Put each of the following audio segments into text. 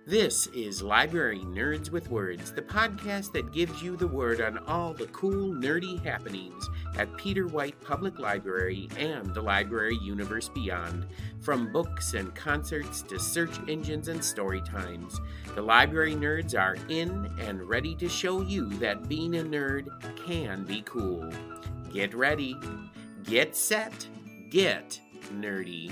This is Library Nerds with Words, the podcast that gives you the word on all the cool, nerdy happenings at Peter White Public Library and the library universe beyond. From books and concerts to search engines and story times, the library nerds are in and ready to show you that being a nerd can be cool. Get ready, get set, get nerdy.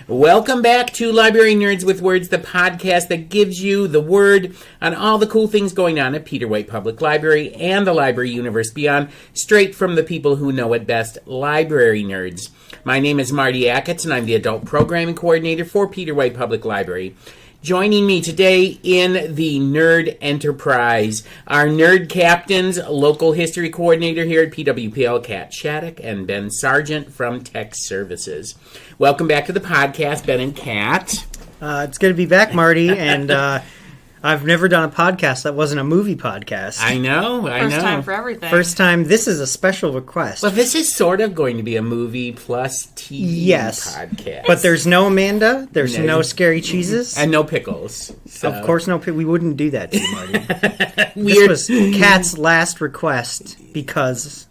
Welcome back to Library Nerds with Words, the podcast that gives you the word on all the cool things going on at Peter White Public Library and the library universe beyond, straight from the people who know it best, library nerds. My name is Marty and I'm the adult programming coordinator for Peter White Public Library. Joining me today in the Nerd Enterprise, our nerd captains, local history coordinator here at PWPL, Kat Shattuck, and Ben Sargent from Tech Services. Welcome back to the podcast, Ben and Kat. It's good to be back, Marty, and I've never done a podcast that wasn't a movie podcast. I know. First time for everything. First time. This is a special request. Well, this is sort of going to be a movie plus TV podcast. But there's no Amanda, there's no scary cheeses. And no pickles. So. Of course, we wouldn't do that to you, Marty. This was Kat's last request because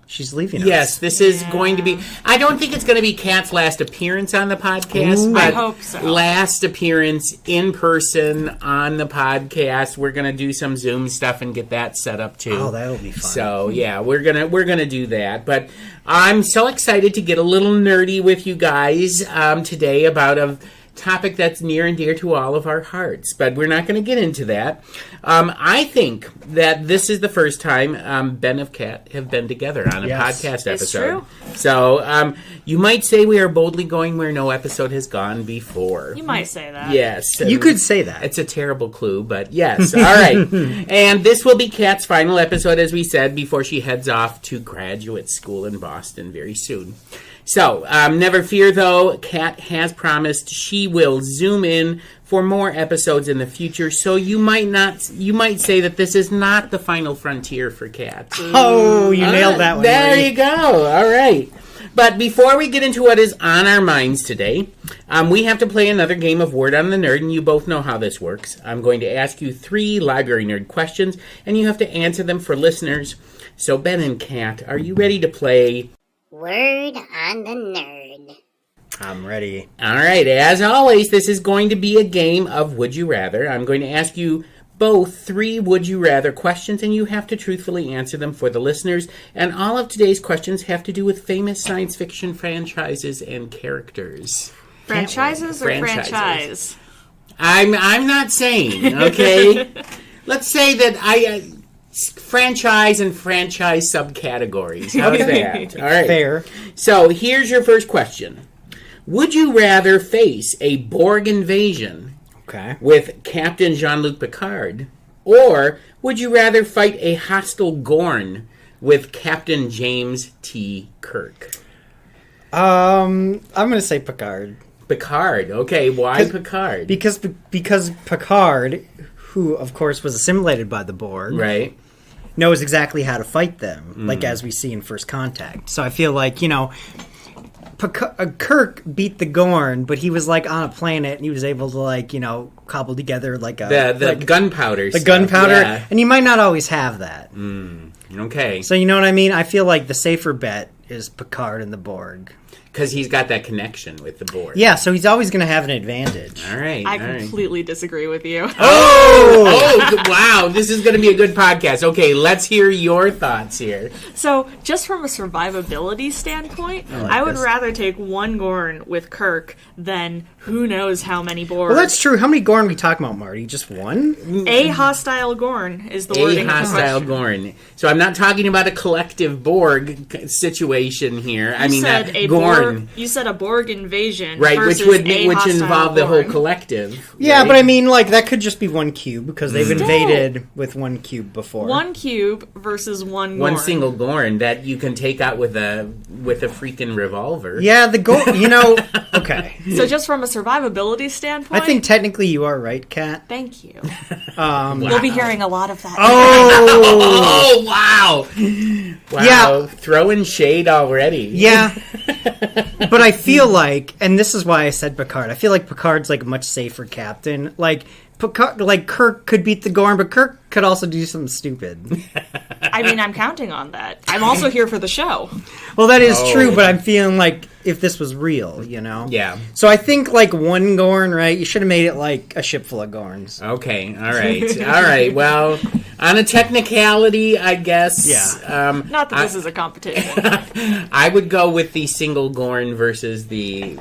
she's leaving us. Yes, this is going to be... I don't think it's going to be Kat's last appearance on the podcast. But I hope so. Last appearance in person on the podcast. We're going to do some Zoom stuff and get that set up too. Oh, that'll be fun. So, yeah, we're gonna do that. But I'm so excited to get a little nerdy with you guys today about a topic that's near and dear to all of our hearts, but we're not going to get into that. I think that this is the first time Ben and Kat have been together on a podcast episode. It's true. So you might say we are boldly going where no episode has gone before. You might say that. Yes. You could say that. It's a terrible clue, but yes. All right. And this will be Kat's final episode, as we said, before she heads off to graduate school in Boston very soon. So, never fear, though, Kat has promised she will zoom in for more episodes in the future, so you might say that this is not the final frontier for Kat. Oh, you nailed that one. There Marty. you go. All right. But before we get into what is on our minds today, we have to play another game of Word on the Nerd, and you both know how this works. I'm going to ask you 3 library nerd questions, and you have to answer them for listeners. So, Ben and Kat, are you ready to play Word on the Nerd? I'm ready. All right, as always, this is going to be a game of Would You Rather. I'm going to ask you both 3 Would You Rather questions, and you have to truthfully answer them for the listeners. And all of today's questions have to do with famous science fiction franchises and characters. Franchises or franchise? I'm not saying, okay? Let's say that franchise and franchise subcategories. How's that? All right. Fair. So here's your first question. Would you rather face a Borg invasion with Captain Jean-Luc Picard, or would you rather fight a hostile Gorn with Captain James T. Kirk? I'm going to say Picard. Picard. Okay, why Picard? Because Picard, who of course was assimilated by the Borg, right, knows exactly how to fight them, like as we see in First Contact. So I feel like, Kirk beat the Gorn, but he was like on a planet and he was able to cobble together like the gunpowder. The gunpowder, and you might not always have that. Okay. So you know what I mean? I feel like the safer bet is Picard and the Borg. Because he's got that connection with the Borg. Yeah, so he's always going to have an advantage. All right. I completely disagree with you. Oh, wow. This is going to be a good podcast. Okay, let's hear your thoughts here. So, just from a survivability standpoint, I would rather take one Gorn with Kirk than who knows how many Borg. Well, that's true. How many Gorn are we talking about, Marty? Just one? A hostile Gorn is the wording. A hostile Gorn. So I'm not talking about a collective Borg situation here. You said a Borg invasion, right? Which involve the whole collective. Yeah, right? but I mean, that could just be one cube because they've invaded with one cube before. One cube versus one Gorn. One single Gorn that you can take out with a freaking revolver. Yeah, the Gorn. Okay. So just from a survivability standpoint, I think technically you are right, Kat. Thank you. Wow. We'll be hearing a lot of that. Oh, wow! Wow, Yeah. throwing shade already. Yeah. But I feel like, and this is why I said Picard, I feel like Picard's like a much safer captain. Like, Picard, like Kirk could beat the Gorn, but Kirk could also do something stupid. I mean, I'm counting on that. I'm also here for the show. Well, that is true, but I'm feeling like if this was real, you know? Yeah. So I think like one Gorn, right? You should have made it like a ship full of Gorns. Okay, all right. All right, well, on a technicality, I guess. Yeah. Not that this is a competition. I would go with the single Gorn versus the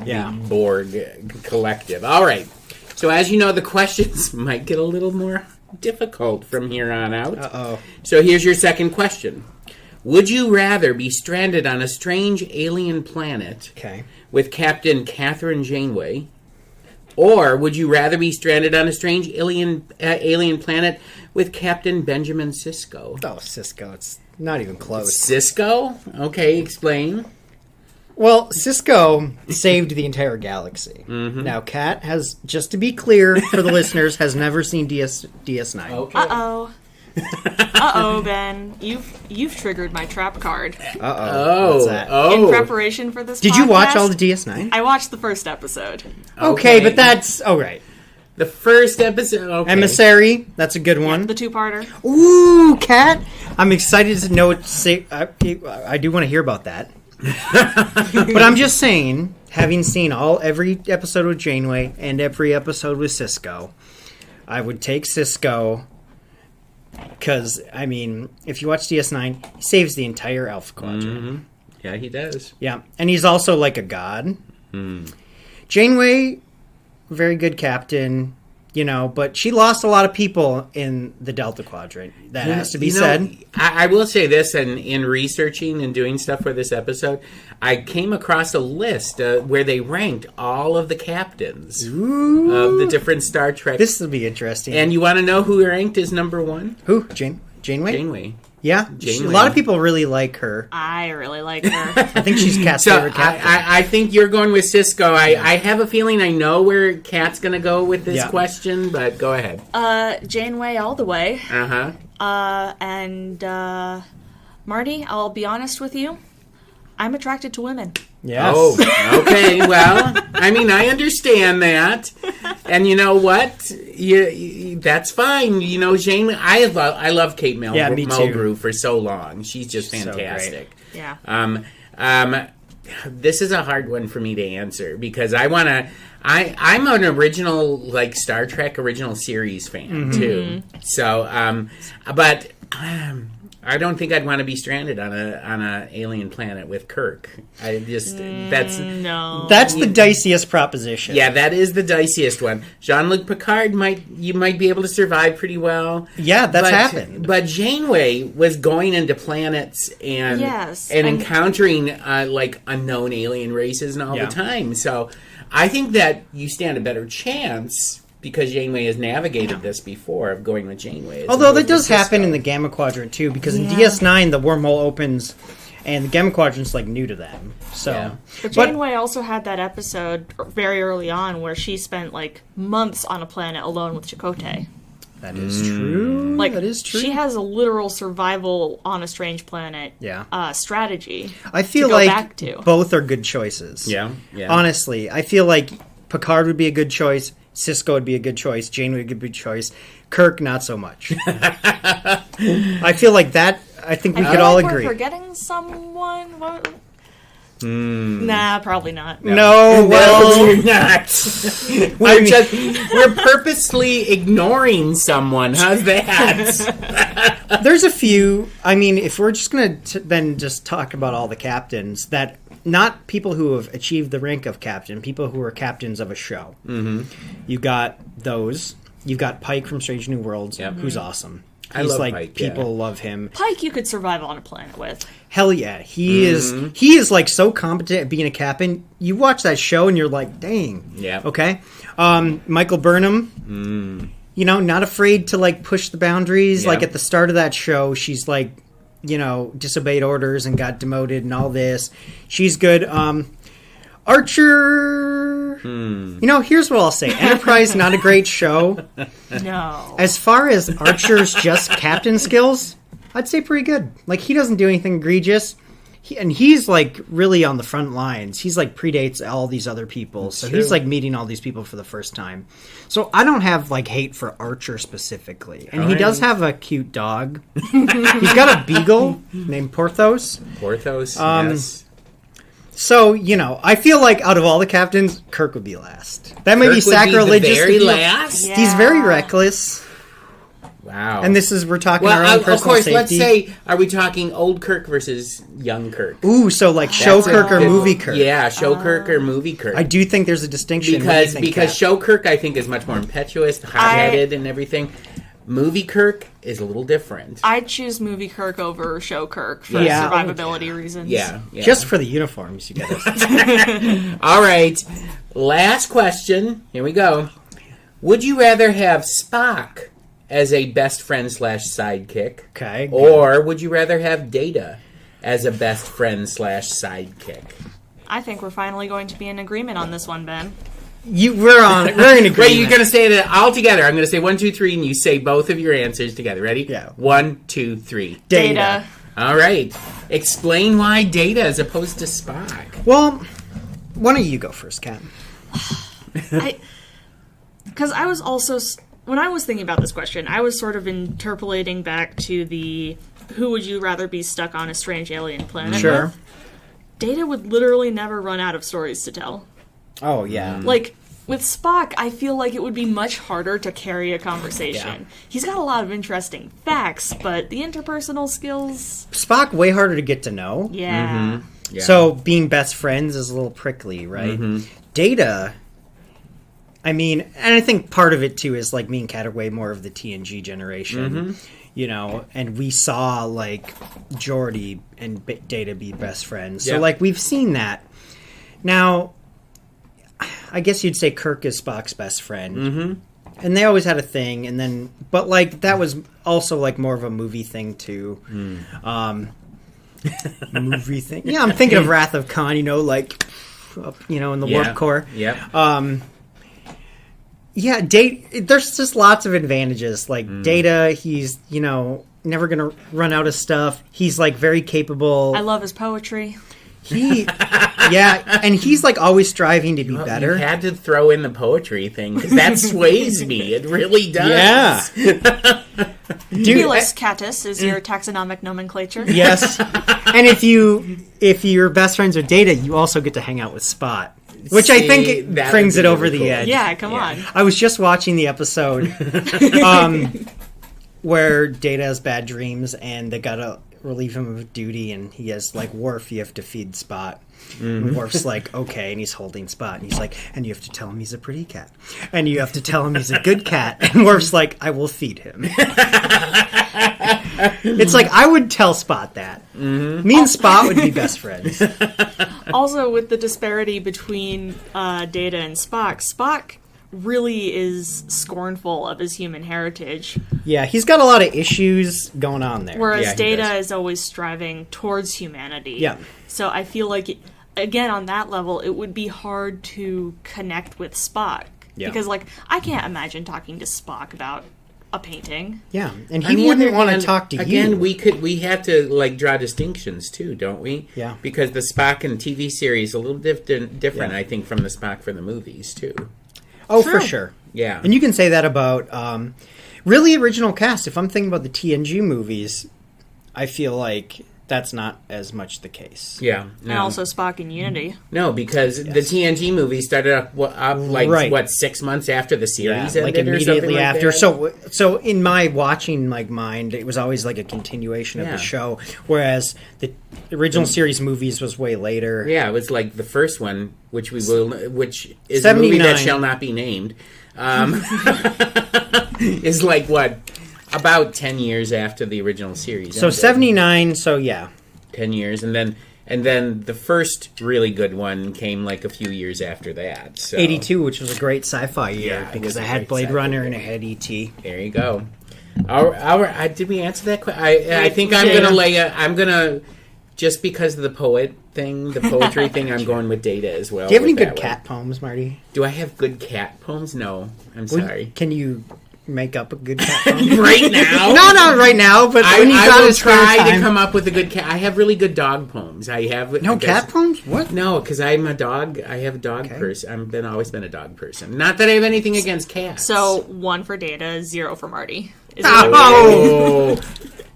Borg collective. All right. So as you know, the questions might get a little more difficult from here on out. Uh-oh. So here's your second question. Would you rather be stranded on a strange alien planet with Captain Catherine Janeway, or would you rather be stranded on a strange alien planet with Captain Benjamin Sisko? Oh, Sisko. It's not even close. Sisko? Okay, explain. Well, Sisko saved the entire galaxy. Mm-hmm. Now, Kat has, just to be clear for the listeners, has never seen DS9. Okay. Uh-oh, Ben. You've triggered my trap card. Uh-oh. What's that? In preparation for this Did you watch all the DS9? I watched the first episode. Okay, but that's... Oh, right. The first episode, okay. Emissary, that's a good one. The two-parter. Ooh, Kat! I'm excited to know what to say. I do want to hear about that. But I'm just saying, having seen every episode with Janeway and every episode with Sisko, I would take Sisko because, I mean, if you watch DS9, he saves the entire Alpha Quadrant. Mm-hmm. Yeah, he does. Yeah, and he's also like a god. Janeway, very good captain, you know, but she lost a lot of people in the Delta Quadrant. That has to be said. I will say this, and in researching and doing stuff for this episode, I came across a list where they ranked all of the captains of the different Star Trek. This will be interesting. And you want to know who ranked as number one? Who? Janeway? Janeway. Yeah, Janeway. A lot of people really like her. I really like her. I think she's Kat's favorite captain. I think you're going with Sisko. I have a feeling I know where Kat's going to go with this question, but go ahead. Janeway all the way. Uh-huh. And Marty, I'll be honest with you. I'm attracted to women. Yes. Oh, okay. Well, I mean, I understand that. And you know what? That's fine. You know, Jane, I love Kate Mulgrew for so long. She's just fantastic. So yeah. This is a hard one for me to answer because I'm an original, like, Star Trek original series fan, too. So, but... I don't think I'd want to be stranded on a alien planet with Kirk. That's the diciest proposition. Yeah, that is the diciest one. Jean-Luc Picard you might be able to survive pretty well. Yeah, that's happened. But Janeway was going into planets and encountering like unknown alien races and all the time. So I think that you stand a better chance. Because Janeway has navigated this before of going with Janeway. Although that does happen in the Gamma Quadrant too, because in DS9 the wormhole opens, and the Gamma Quadrant's like new to them. So, but Janeway also had that episode very early on where she spent like months on a planet alone with Chakotay. That is true. Like, that is true. She has a literal survival on a strange planet strategy. I feel like both are good choices. Yeah. Honestly, I feel like Picard would be a good choice. Sisko would be a good choice. Janeway would be a good choice. Kirk, not so much. I feel like that. I think we could all agree. We're forgetting someone. Nah, probably not. No, well, you're not. We're purposely ignoring someone. How's that? There's a few. I mean, if we're just going to then just talk about all the captains that. Not people who have achieved the rank of captain, people who are captains of a show. Mm-hmm. You got those. You've got Pike from Strange New Worlds, who's awesome. I love Pike. People love him. Pike, you could survive on a planet with. Hell yeah, he is. He is like so competent at being a captain. You watch that show and you're like, dang. Yeah. Okay. Michael Burnham. You know, not afraid to like push the boundaries. Like at the start of that show, she's like. You know, disobeyed orders and got demoted and all this. She's good. Archer. You know, here's what I'll say. Enterprise, not a great show. No. As far as Archer's just captain skills, I'd say pretty good. Like, he doesn't do anything egregious. He's, like, really on the front lines. He's, like, predates all these other people. So he's, like, meeting all these people for the first time. So I don't have, like, hate for Archer specifically. And he does have a cute dog. He's got a beagle named Porthos. Yes. So, you know, I feel like out of all the captains, Kirk would be last. That may be Kirk would sacrilegious. be the very last? Yeah. He's very reckless. Wow. And we're talking our own personal of course, safety. let's say, are we talking old Kirk versus young Kirk? Ooh, so like show Kirk or movie Kirk. Yeah, show Kirk or movie Kirk. I do think there's a distinction. Because show Kirk, I think, is much more impetuous, hot-headed, and everything. Movie Kirk is a little different. I'd choose movie Kirk over show Kirk for Yeah. survivability reasons. Yeah. Just for the uniforms, you guys. All right. Last question. Here we go. Would you rather have Spock as a best friend / sidekick? Okay. Or would you rather have Data as a best friend / sidekick? I think we're finally going to be in agreement on this one, Ben. We're in agreement. Wait, you're going to say it all together. I'm going to say 1, 2, 3, and you say both of your answers together. Ready? Yeah. 1, 2, 3. Data. All right. Explain why Data as opposed to Spock. Well, why don't you go first, Kat? Because I was also, when I was thinking about this question, I was sort of interpolating back to the who would you rather be stuck on a strange alien planet Sure. with? Data would literally never run out of stories to tell. Oh, yeah. Like, with Spock, I feel like it would be much harder to carry a conversation. Yeah. He's got a lot of interesting facts, but the interpersonal skills... Spock, way harder to get to know. Yeah. Yeah. So being best friends is a little prickly, right? Data, I mean, and I think part of it, too, is, like, me and Kat are way more of the TNG generation. You know, and we saw, like, Geordi and Data be best friends. So, Yeah. like, we've seen that. Now, I guess you'd say Kirk is Spock's best friend. And they always had a thing, and then... But, like, that was also, like, more of a movie thing, too. Movie thing? Yeah, I'm thinking of Wrath of Khan, you know, like, you know, in the warp core. Yeah. Yeah, there's just lots of advantages. Like, Data, he's, you know, never going to run out of stuff. He's, like, very capable. I love his poetry. Yeah, and he's, like, always striving to be better. You had to throw in the poetry thing, because that sways me. It really does. Yeah. Felix catus is your taxonomic nomenclature. Yes. And if you're best friends with Data, you also get to hang out with Spot. Which I think it that brings would it be over really the cool. edge. Yeah, come on. I was just watching the episode where Data has bad dreams and they gotta relieve him of duty, and he has, like, Worf, you have to feed Spot. And Worf's like, okay, and he's holding Spot, and he's like, and you have to tell him he's a pretty cat. And you have to tell him he's a good cat. And Worf's like, I will feed him. It's like, I would tell Spot that. Me and Spot would be best friends. Also, with the disparity between Data and Spock really is scornful of his human heritage, Yeah, he's got a lot of issues going on there. whereas Yeah, he Data does. is always striving towards humanity. Yeah. So I feel like, again, on that level, it would be hard to connect with Spock. Yeah. Because, like, I can't imagine talking to Spock about a painting. Yeah, and On he the wouldn't other want to hand, talk to you. Again, we have to, like, draw distinctions too, don't we? Yeah. Because the Spock in the TV series is a little different, Yeah. I think, from the Spock from the movies too. Oh, True. for sure. Yeah. And you can say that about really original cast. If I'm thinking about the TNG movies, I feel like that's not as much the case. Yeah. And also Spock in Unity. No, because the TNG movie started up, Right. what, 6 months after the series like ended or something immediately like after. that? So in my watching, like, mind, it was always like a continuation of Yeah. the show, whereas the original series movies was way later. Yeah, it was like the first one, which is a movie 79. that shall not be named, is like, what, about 10 years after the original series. So ended. 79. So yeah, 10 years, and then the first really good one came like a few years after that. So 82, which was a great sci-fi year Yeah, it because was I a had great Blade sci-fi Runner year. and I had ET. There you go. Did we answer that question? I think I'm Data. gonna just because of the poetry thing, I'm going with Data as well. Do you have any with good that cat poems, Marty? one. Do I have good cat poems? No, I'm sorry. Can you make up a good cat poem? Right now? No, not right now, but when you I got will a spare try to time. come up with a good cat. I have really good dog poems. I have No cat poems? What? No, because I'm a dog. I have a dog person. Always been a dog person. Not that I have anything against cats. So 1 for Data, 0 for Marty. Is it Oh.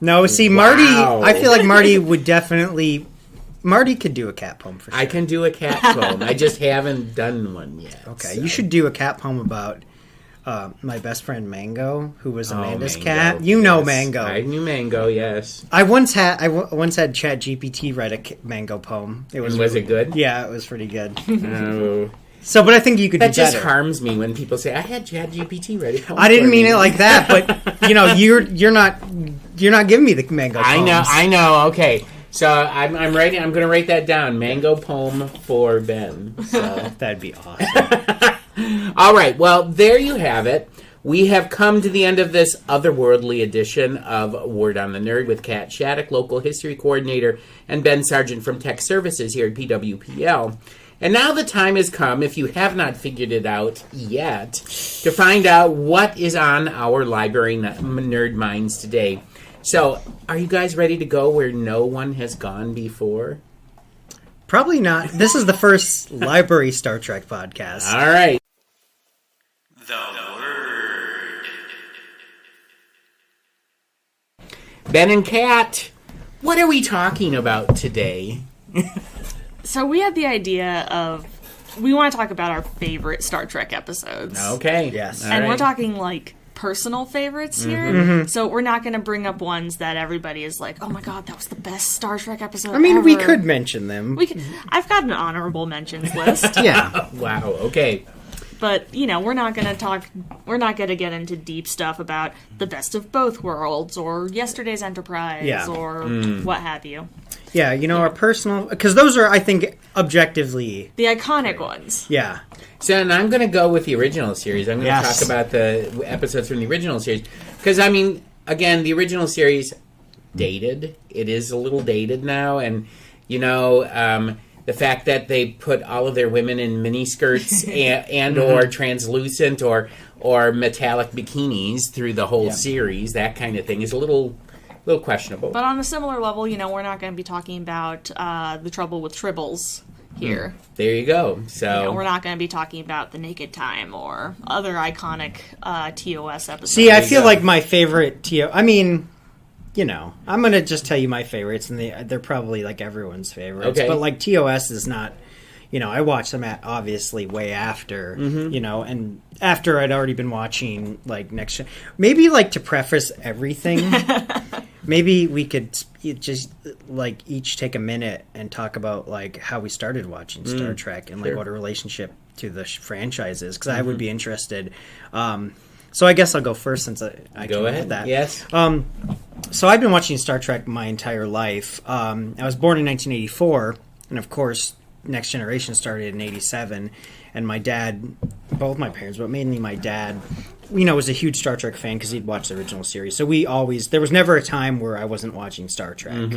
No, see, Wow. Marty, I feel like Marty would definitely... Marty could do a cat poem for sure. I can do a cat poem. I just haven't done one yet. Okay, so. you should do a cat poem about my best friend Mango, who was Amanda's Mango, cat. You know yes. Mango. I knew Mango, yes. I once had ChatGPT write a Mango poem. It was Was it good? Yeah, it was pretty good. Oh. So, but I think you could That do just better. harms me when people say, I had ChatGPT ready. I didn't mean it like that, but you know, you're not giving me the Mango poems. I know. Okay, so I'm writing. I'm going to write that down. Mango poem for Ben. So. That'd be awesome. All right. Well, there you have it. We have come to the end of this otherworldly edition of Word on the Nerd with Kat Shattuck, local history coordinator, and Ben Sargent from Tech Services here at PWPL. And now the time has come, if you have not figured it out yet, to find out what is on our library nerd minds today. So, are you guys ready to go where no one has gone before? Probably not. This is the first library Star Trek podcast. All right. Ben and Kat, what are we talking about today? So we had the idea of we want to talk about our favorite Star Trek episodes. Okay. Yes. All And we're right. talking like personal favorites here. So we're not going to bring up ones that everybody is like, "Oh my god, that was the best Star Trek episode." I mean, we ever." could mention them. I've got an honorable mentions list. Yeah. Wow, okay. But, you know, we're not going to get into deep stuff about the best of both worlds or yesterday's Enterprise Yeah. or what have you. Yeah, you know, our personal... Because those are, I think, objectively... The iconic ones. Yeah. So, and I'm going to go with the original series. I'm going to Yes. talk about the episodes from the original series. Because, I mean, again, the original series, dated. It is a little dated now. And, you know, the fact that they put all of their women in miniskirts and or translucent or metallic bikinis through the whole series, that kind of thing, is a little questionable. But on a similar level, you know, we're not going to be talking about the trouble with tribbles here. There you go. So You know, we're not going to be talking about the Naked Time or other iconic TOS episodes. See, I you feel go. like my favorite I mean, you know, I'm going to just tell you my favorites, and they're probably like everyone's favorites. Okay. But like TOS is not, you know, I watched them obviously way after, you know, and after I'd already been watching like Next Gen. Maybe like to preface everything, maybe we could just like each take a minute and talk about like how we started watching Star Trek and like what a relationship to the franchise is, because I would be interested. So I guess I'll go first since I go came up ahead. with that. Yes. So I've been watching Star Trek my entire life. I was born in 1984, and of course, Next Generation started in 87. And my dad, both my parents, but mainly my dad, you know, was a huge Star Trek fan because he'd watched the original series. So there was never a time where I wasn't watching Star Trek.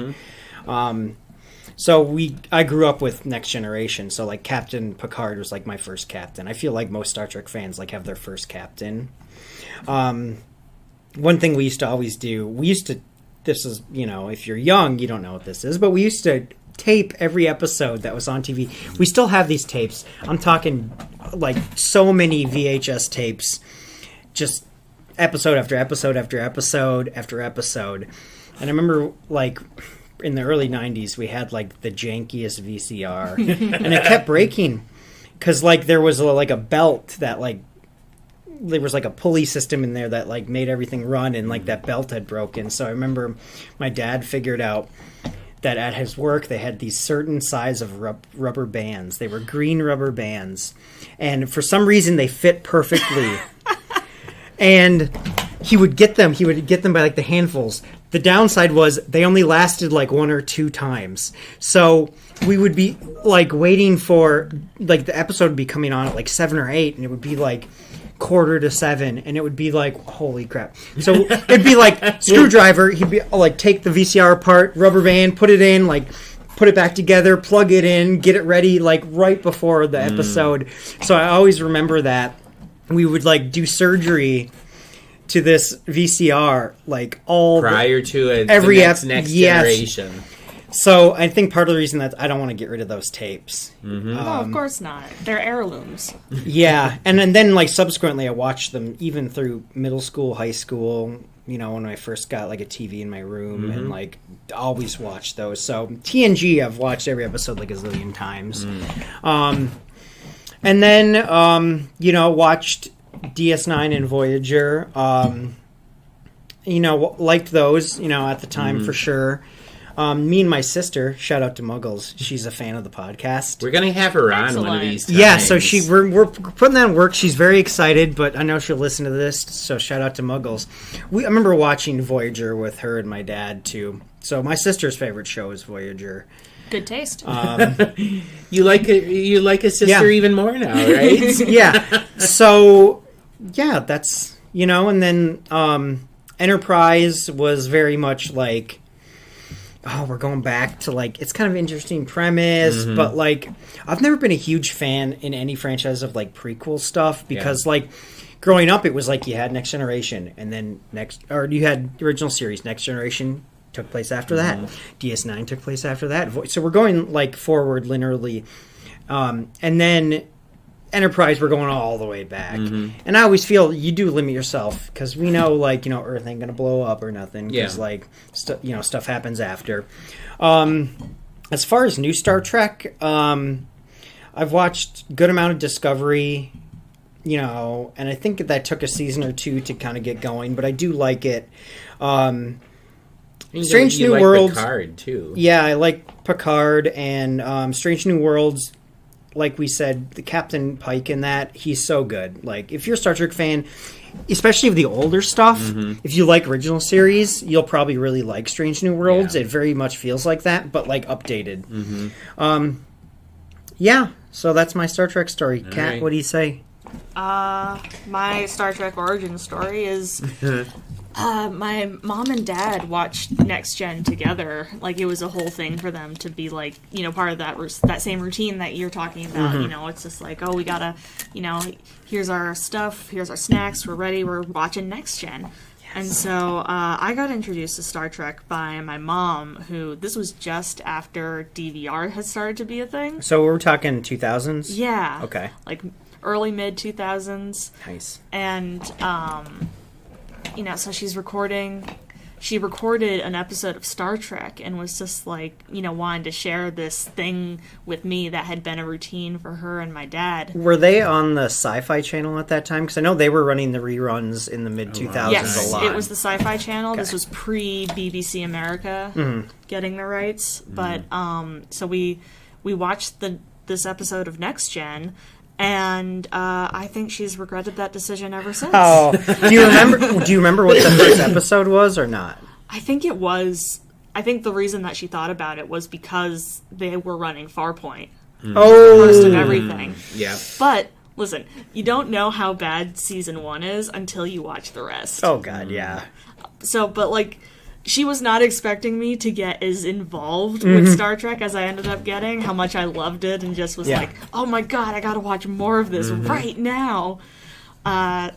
So I grew up with Next Generation. So like Captain Picard was like my first captain. I feel like most Star Trek fans like have their first captain. One thing we used to always do, this is, you know, if you're young, you don't know what this is, but we used to tape every episode that was on TV. We still have these tapes. I'm talking like so many VHS tapes, just episode after episode after episode after episode. And I remember like in the early 90s, we had like the jankiest VCR and it kept breaking because like there was like a belt that like, there was like a pulley system in there that like made everything run, and like that belt had broken. So I remember my dad figured out that at his work they had these certain size of rubber bands. They were green rubber bands, and for some reason they fit perfectly. And he would get them by like the handfuls. The downside was they only lasted like 1 or 2 times. So we would be like waiting for like the episode would be coming on at like 7 or 8, and it would be like 6:45, and it would be like, holy crap. So it'd be like screwdriver, he'd be like take the VCR apart, rubber band, put it in, like put it back together, plug it in, get it ready like right before the episode. So I always remember that we would like do surgery to this VCR, like all Prior to it, every the next generation. So I think part of the reason that I don't want to get rid of those tapes. No, of course not. They're heirlooms. Yeah, and then like subsequently I watched them even through middle school, high school, you know, when I first got like a TV in my room and like always watched those. So TNG I've watched every episode like a zillion times. And then you know, watched DS9 and Voyager. You know, liked those, you know, at the time for sure. Me and my sister, shout out to Muggles. She's a fan of the podcast. We're gonna have her on Excellent. one of these times. Yeah, so we're putting that in work. She's very excited, but I know she'll listen to this. So shout out to Muggles. I remember watching Voyager with her and my dad too. So my sister's favorite show is Voyager. Good taste. You like a sister Yeah. even more now, right? Yeah. So yeah, that's, you know, and then Enterprise was very much like, oh, we're going back to like, it's kind of an interesting premise, but like, I've never been a huge fan in any franchise of like prequel stuff because like growing up, it was like you had Next Generation and then you had the original series, Next Generation took place after that, DS9 took place after that. So we're going like forward linearly, and then Enterprise, we're going all the way back. And I always feel you do limit yourself because we know, like, you know, Earth ain't going to blow up or nothing because, like, you know, stuff happens after. As far as new Star Trek, I've watched a good amount of Discovery, you know, and I think that took a season or two to kind of get going, but I do like it. Strange New like Worlds. Picard, too. Yeah, I like Picard and Strange New Worlds. Like we said, the Captain Pike in that, he's so good. Like, if you're a Star Trek fan, especially of the older stuff, if you like original series, you'll probably really like Strange New Worlds. Yeah. It very much feels like that, but, like, updated. Yeah, so that's my Star Trek story. Kat, right. what do you say? My Star Trek origin story is my mom and dad watched Next Gen together. Like, it was a whole thing for them to be like, you know, part of that same routine that you're talking about. You know, it's just like, oh, we gotta, you know, here's our stuff, here's our snacks, we're ready, we're watching Next Gen. And so I got introduced to Star Trek by my mom, who, this was just after DVR had started to be a thing. So we're talking 2000s? Yeah. Okay. Like early mid 2000s. Nice. And you know, so she recorded an episode of Star Trek and was just like, you know, wanting to share this thing with me that had been a routine for her and my dad. Were they on the Sci-Fi Channel at that time? Because I know they were running the reruns in the mid-2000s Yes, a lot. it was the Sci-Fi Channel. Okay. This was pre-BBC America getting the rights. But so we watched this episode of Next Gen, and I think she's regretted that decision ever since. Oh, do you remember what the first episode was or not? I think it was. I think the reason that she thought about it was because they were running Farpoint first of everything. Yeah. But listen, you don't know how bad season 1 is until you watch the rest. Oh God, yeah. So, but like, she was not expecting me to get as involved with Star Trek as I ended up getting, how much I loved it, and just was like, oh my God, I gotta watch more of this right now.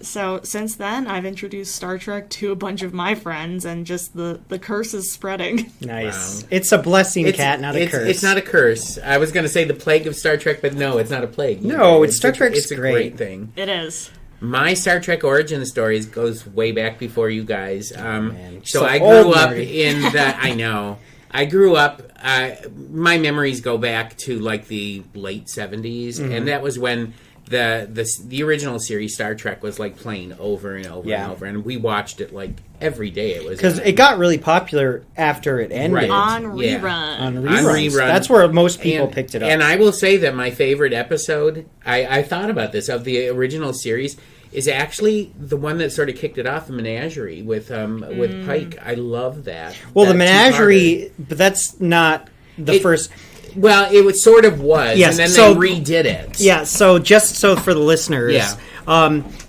So since then, I've introduced Star Trek to a bunch of my friends, and just the curse is spreading. Nice. Wow. It's a blessing, Kat, not a curse. It's not a curse. I was going to say the plague of Star Trek, but no, it's not a plague. No, Star Trek's it's a great. great thing. It is. My Star Trek origin stories goes way back before you guys. Man, so so I grew old, up Marty. in the. I know. I grew up. My memories go back to like the late 70s, and that was when the original series Star Trek was like playing over and over and over, and we watched it like every day. It was because it got really popular after it ended. Right. On Yeah. rerun. On reruns. rerun. That's where most people And- picked it up. And I will say that my favorite episode, I thought about this, of the original series, is actually the one that sort of kicked it off, the Menagerie with Pike. I love that. well, that the Menagerie, but that's not the first. Well, it was sort of was, Yes, and then so- they redid it. Yeah, so just so for the listeners, Yeah.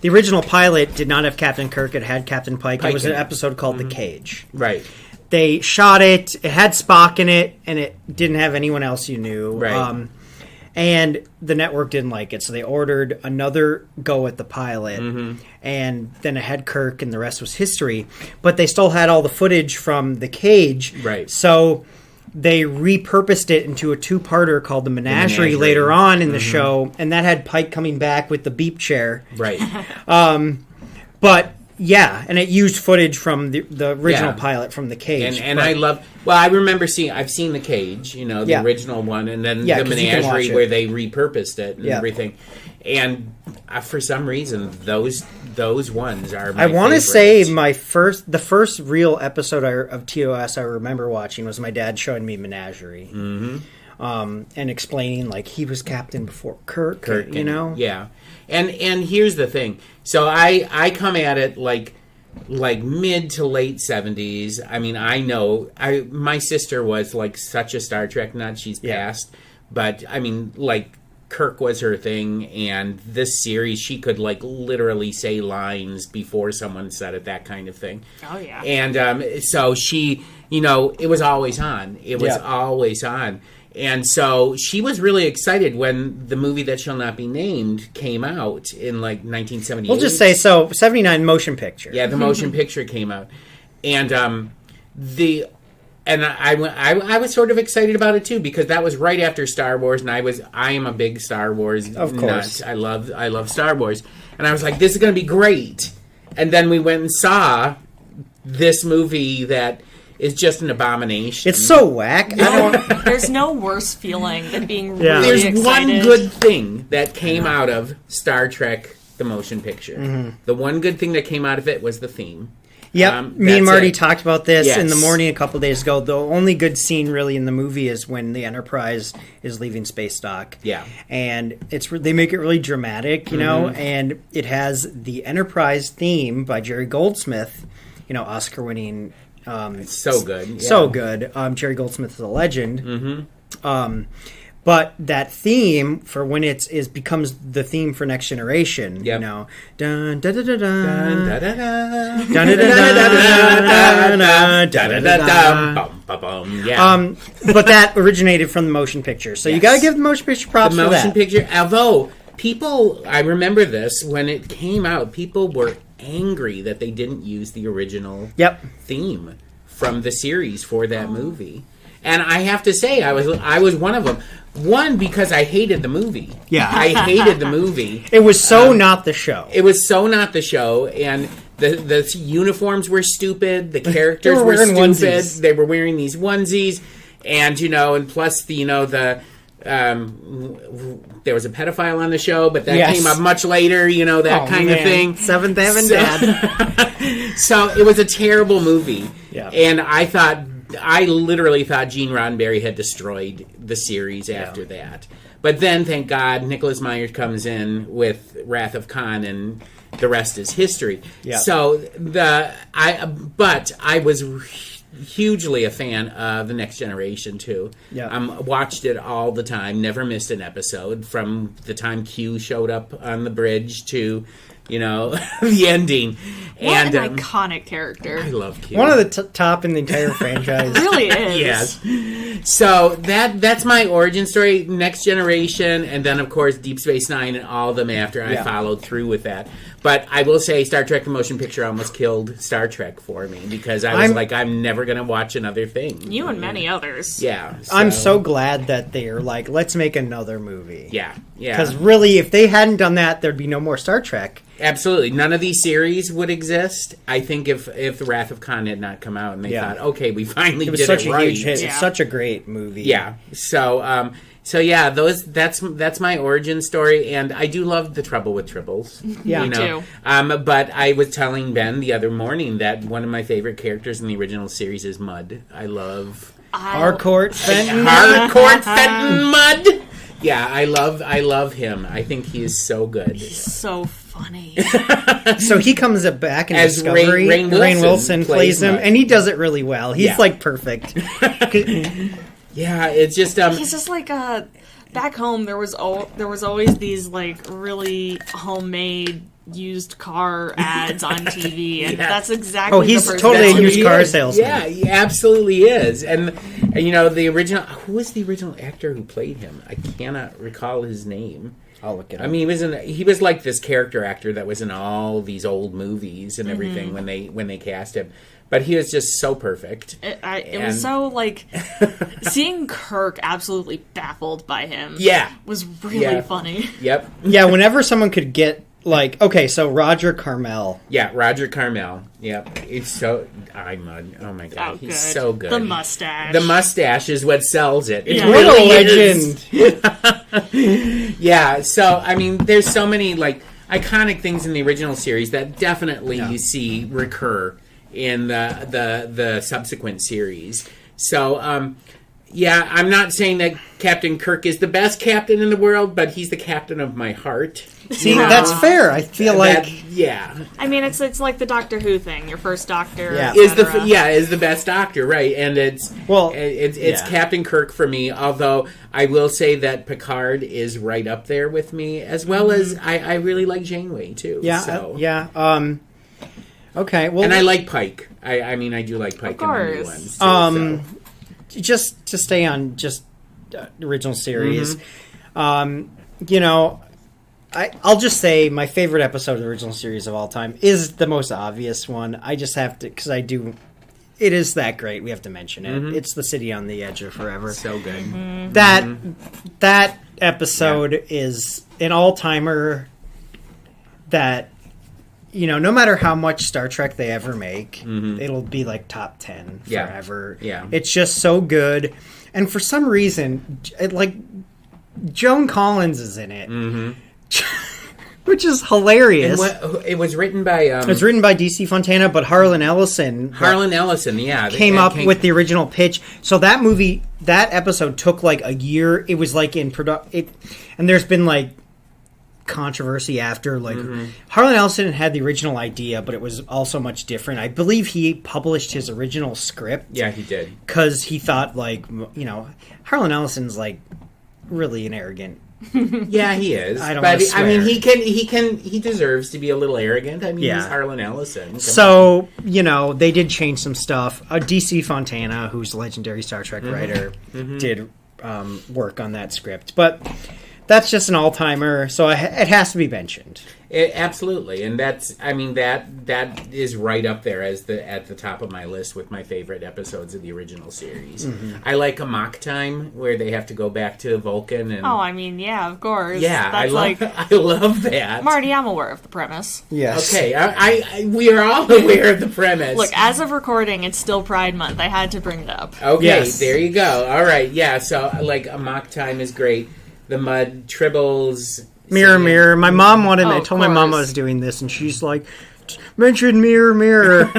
The original pilot did not have Captain Kirk. It had Captain Pike. It was an in it. episode called The Cage. Right. They shot it. It had Spock in it, and it didn't have anyone else you knew. Right. And the network didn't like it, so they ordered another go at the pilot, and then it had Kirk, and the rest was history. But they still had all the footage from the cage, Right. So they repurposed it into a two-parter called The Menagerie later on in the show, and that had Pike coming back with the beep chair. Right. But yeah, and it used footage from the original pilot from the cage. And I love. Well, I remember I've seen the cage, the original one, and then the 'cause you can watch Menagerie it. where they repurposed it and Yeah. everything. And for some reason, those ones are. I want to say the first real episode of TOS I remember watching was my dad showing me Menagerie, and explaining like he was captain before Kirk, Yeah, and here's the thing. So I come at it like mid to late 70s. I mean, I know my sister was like such a Star Trek nut. She's passed, but I mean, like Kirk was her thing, and this series she could like literally say lines before someone said it, that kind of thing. Oh yeah. And so she, it was always on. It was always on. And so she was really excited when the movie That Shall Not Be Named came out in like 1978. We'll just say 79 motion picture. Yeah, the motion picture came out. And I was sort of excited about it too, because that was right after Star Wars, and I am a big Star Wars nut. I love Star Wars. And I was like, this is going to be great. And then we went and saw this movie that is just an abomination. It's so whack. There's no worse feeling than being really There's excited. one good thing that came out of Star Trek, the motion picture. The one good thing that came out of it was the theme. Yep, me and Marty talked about this in the Yes. morning a couple days ago. The only good scene really in the movie is when the Enterprise is leaving space dock. Yeah. And they make it really dramatic, and it has the Enterprise theme by Jerry Goldsmith, Oscar-winning. So good. Yeah. So good. Jerry Goldsmith is a legend. But that theme for when becomes the theme for Next Generation, Yep. dun dun dun dun dun dun Da, da, da. dun dun dun dun. Bum, ba, bum. Yeah. But that originated from the motion picture, so you Yes. got to give the motion picture props The for motion that. picture, although people, I remember this, when it came out, people were angry that they didn't use the original Yep. theme from the series for that movie. And I have to say, I was one of them. One, because I hated the movie. Yeah. I hated the movie. It was so not the show. It was so not the show, and the uniforms were stupid. The characters were were wearing stupid. onesies. They were wearing these onesies, and and plus there was a pedophile on the show, but that Yes. came up much later. That kind of thing. Seventh Heaven Dad. So it was a terrible movie. Yeah. And I literally thought Gene Roddenberry had destroyed the series after that. But then, thank God, Nicholas Myers comes in with Wrath of Khan, and the rest is history. Yeah. So I was hugely a fan of The Next Generation too. Yeah. Watched it all the time, never missed an episode from the time Q showed up on the bridge to the ending. What And an iconic character. I love Q. One of the top in the entire franchise. It really is. Yes. So that's my origin story, Next Generation, and then, of course, Deep Space Nine and all of them after. I followed through with that. But I will say Star Trek the Motion Picture almost killed Star Trek for me, because I was I'm never going to watch another thing. You and many others. Yeah. I'm so glad that they're like, let's make another movie. Yeah. Because really, if they hadn't done that, there'd be no more Star Trek. Absolutely. None of these series would exist, I think, if The Wrath of Khan had not come out and they thought, okay, we finally It was did such it a right. huge hit. Yeah. It's such a great movie. Yeah. So yeah, that's my origin story, and I do love The Trouble with Tribbles. Yeah. Me too. But I was telling Ben the other morning that one of my favorite characters in the original series is Mud. I love Harcourt Fenton. Harcourt Fenton Mud. Yeah, I love him. I think he is so good. So funny. So he comes back in As Discovery. Rainn Wilson plays him, Mud. and he does it really well. He's like perfect. Yeah, it's just He's just like back home. There was always these like really homemade used car ads on TV, and Yeah. that's exactly. Oh, he's the person totally a that- used car salesman. Yeah, he absolutely is. And you know, the original. Who was the original actor who played him? I cannot recall his name. I'll look it up. I mean, he was like this character actor that was in all these old movies and everything when they cast him. But he was just so perfect. It was so like seeing Kirk absolutely baffled by him. Yeah. was really Yeah. funny. Yep. Yeah, whenever someone could get like, okay, so Roger Carmel. Yeah, Roger Carmel. Yep. It's so oh my god, Oh, he's good. so good. The mustache. The mustache is what sells it. It Yeah. What a really legend. is. Yeah, so I mean there's so many like iconic things in the original series that definitely you see recur in the subsequent series. So yeah, I'm not saying that Captain Kirk is the best captain in the world, but he's the captain of my heart. See, that's fair. I feel like yeah, I mean, it's like the Doctor Who thing. Your first Doctor, Yeah. is etc. is the best Doctor, right? And it's yeah. Captain Kirk for me. Although I will say that Picard is right up there with me, as well as I really like Janeway too. yeah, so. Okay, well, And I like Pike. I mean, I do like Pike in the new course. ones. Too, so. just to stay on just original series, you know, I'll just say my favorite episode of the original series of all time is the most obvious one. I just have to, because I do, it is that great. We have to mention it. It's The City on the Edge of Forever. So good. That episode is an all-timer that, you know, no matter how much Star Trek they ever make, it'll be like top 10 Yeah. forever. Yeah. It's just so good. And for some reason, Joan Collins is in it. Which is hilarious. And it was written by It was written by DC Fontana, but Harlan Ellison Harlan Ellison. Yeah, came up with the original pitch. So that movie, that episode took like a year. It was like in production, and there's been like controversy after. Like Harlan Ellison had the original idea, but it was also much different. I believe he published his original script. Yeah, he did. Because he thought, like, you know, Harlan Ellison's like really an arrogant. Yeah, he is. I don't But wanna I mean, swear. he deserves to be a little arrogant. I mean, Yeah. he's Harlan Ellison. Come So, you know, they did change some stuff. DC Fontana, who's a legendary Star Trek writer, did work on that script. But that's just an all-timer, so it has to be mentioned. Absolutely, and that's that is right up there as at the top of my list with my favorite episodes of the original series. I like Amok Time where they have to go back to Vulcan and Oh, I mean, yeah, of course. yeah, That's I love that. Marty, I'm aware of the premise. Yes. Okay, we are all aware of the premise. Look, as of recording, it's still Pride Month. I had to bring it up. Okay, Yes. there you go. All right, yeah. So like Amok Time is great. The Mud Tribbles. Mirror, singing. mirror. My mom wanted me. Oh, I of told my mom I course. was doing this, and she's like, mention mirror, mirror.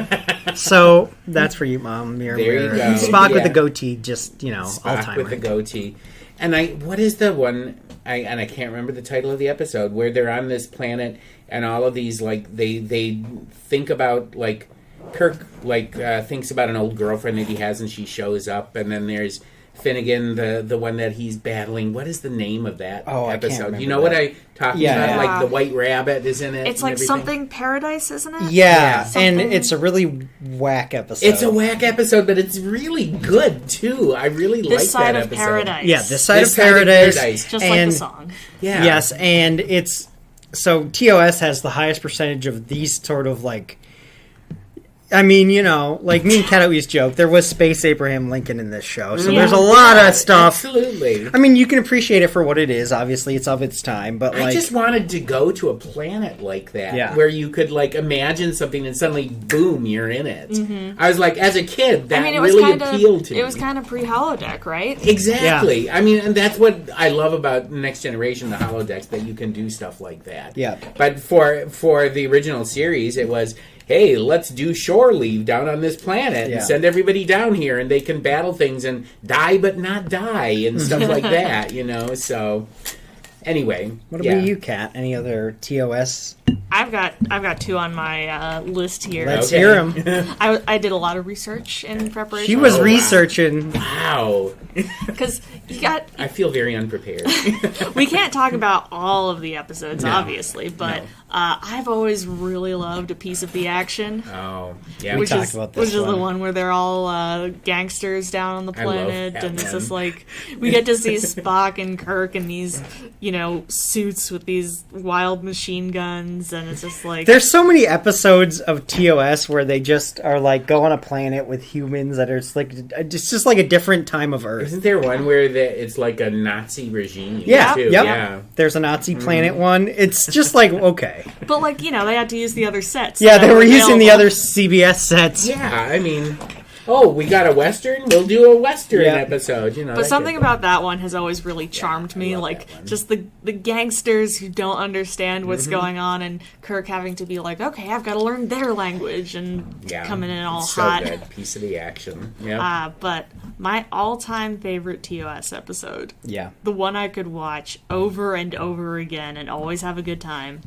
So that's for you, Mom. Mirror, There you mirror. go. Spock with Yeah. the goatee, just, you know, all Spock time. with the goatee. And what is the one? I can't remember the title of the episode where they're on this planet and all of these like they think about like Kirk thinks about an old girlfriend that he has and she shows up and then there's Finnegan, the one that he's battling. What is the name of that Oh, I can't episode? remember You know what that. I talking Yeah. about? Yeah. Like the White Rabbit is in it. It's and like everything. something Paradise, isn't it? Yeah, and Something- it's a really whack episode. It's a whack episode, but it's really good too. I really like This Side that of episode. Paradise. Yeah, this side, This of, Side of Paradise, Paradise. Just like and the song. Yeah. yes, and it's so TOS has the highest percentage of these sort of like. I mean, you know, like me and Kat always joke, there was Space Abraham Lincoln in this show, so there's a lot of stuff. Absolutely. I mean, you can appreciate it for what it is. Obviously, it's of its time, but I like, just wanted to go to a planet like that, Yeah. where you could like imagine something and suddenly, boom, you're in it. I was like, as a kid, that I mean, it was really kind of appealed to me. it was kind of pre-holodeck, right? Exactly. I mean, and that's what I love about Next Generation, the holodecks, that you can do stuff like that. Yeah. But for the original series, it was, hey, let's do shore leave down on this planet Yeah. and send everybody down here, and they can battle things and die but not die and stuff like that. You know, so Anyway, What about you, Kat? Any other TOS? I've got two on my list here. Let's Okay. hear them. I did a lot of research in preparation. She was Oh, wow. researching. Wow. Because you got I feel very unprepared. we can't talk about all of the episodes, No. obviously, but No. I've always really loved A Piece of the Action. Oh, yeah. We Which talked is, about this which is the one. one where they're all gangsters down on the I love planet, that and it's one. just like we get to see Spock and Kirk in these, suits with these wild machine guns, and it's just like There's so many episodes of TOS where they just are like go on a planet with humans that are just like a different time of Earth. Isn't there one where it's like a Nazi regime? Yeah, too? yep. Yeah. There's a Nazi planet one. It's just like okay. but like they had to use the other sets. Yeah, that they were using the available. other CBS sets. Yeah, I mean, we got a Western? We'll do a Western Yeah. episode, But something about that one has always really charmed me, love like that one. just the gangsters who don't understand what's Mm-hmm. going on, and Kirk having to be like, okay, I've got to learn their language, and coming in all so hot. good. Piece of the action. Yeah. But my all-time favorite TOS episode, Yeah. the one I could watch over and over again and always have a good time,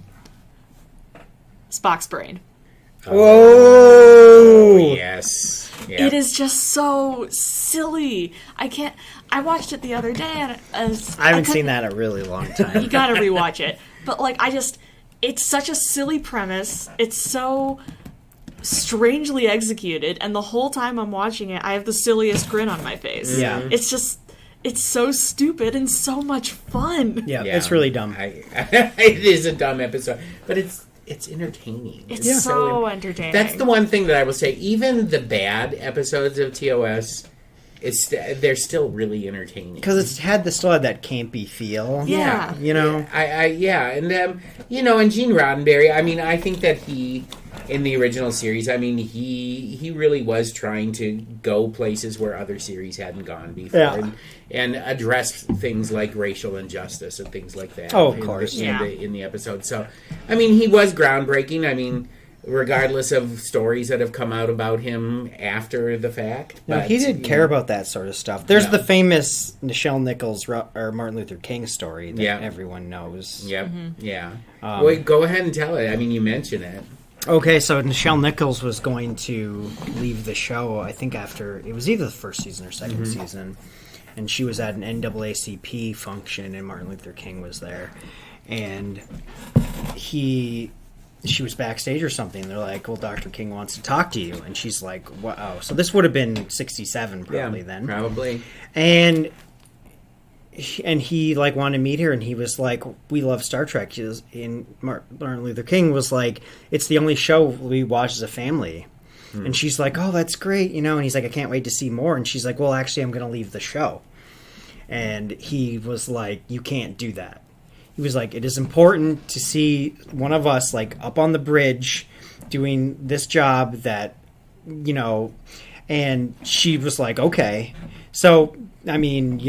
Spock's Brain. Whoa! Yes. Yeah. It is just so silly. I watched it the other day, and I haven't seen that in a really long time. You gotta rewatch it. But it's such a silly premise. It's so strangely executed, and the whole time I'm watching it, I have the silliest grin on my face. Yeah. It's so stupid and so much fun. Yeah, it's really dumb. It is a dumb episode, but it's entertaining. It's so entertaining. That's the one thing that I will say. Even the bad episodes of TOS, they're still really entertaining. Because it's still had that campy feel. Yeah. You know? And Gene Roddenberry, I mean, I think that he, in the original series, I mean, he really was trying to go places where other series hadn't gone before. Yeah. And address things like racial injustice and things like that. Oh, of course. In the episode. So, I mean, he was groundbreaking. I mean, regardless of stories that have come out about him after the fact. No, but he didn't care about that sort of stuff. There's No. the famous Nichelle Nichols or Martin Luther King story that Yeah. everyone knows. Yep. Yeah. Well, go ahead and tell it. I mean, you mention it. Okay, so Nichelle Nichols was going to leave the show, I think after, it was either the first season or 2nd season, and she was at an NAACP function, and Martin Luther King was there, and she was backstage or something. They're like, well, Dr. King wants to talk to you, and she's like, wow. So this would have been 67 probably then. Probably. And he like wanted to meet her, and he was like, we love Star Trek. And Martin Luther King was like, it's the only show we watch as a family. And she's like, oh, that's great, and he's like, I can't wait to see more. And she's like, well, actually, I'm going to leave the show. And he was like, you can't do that. He was like, it is important to see one of us like up on the bridge doing this job that, and she was like, okay. So, I mean,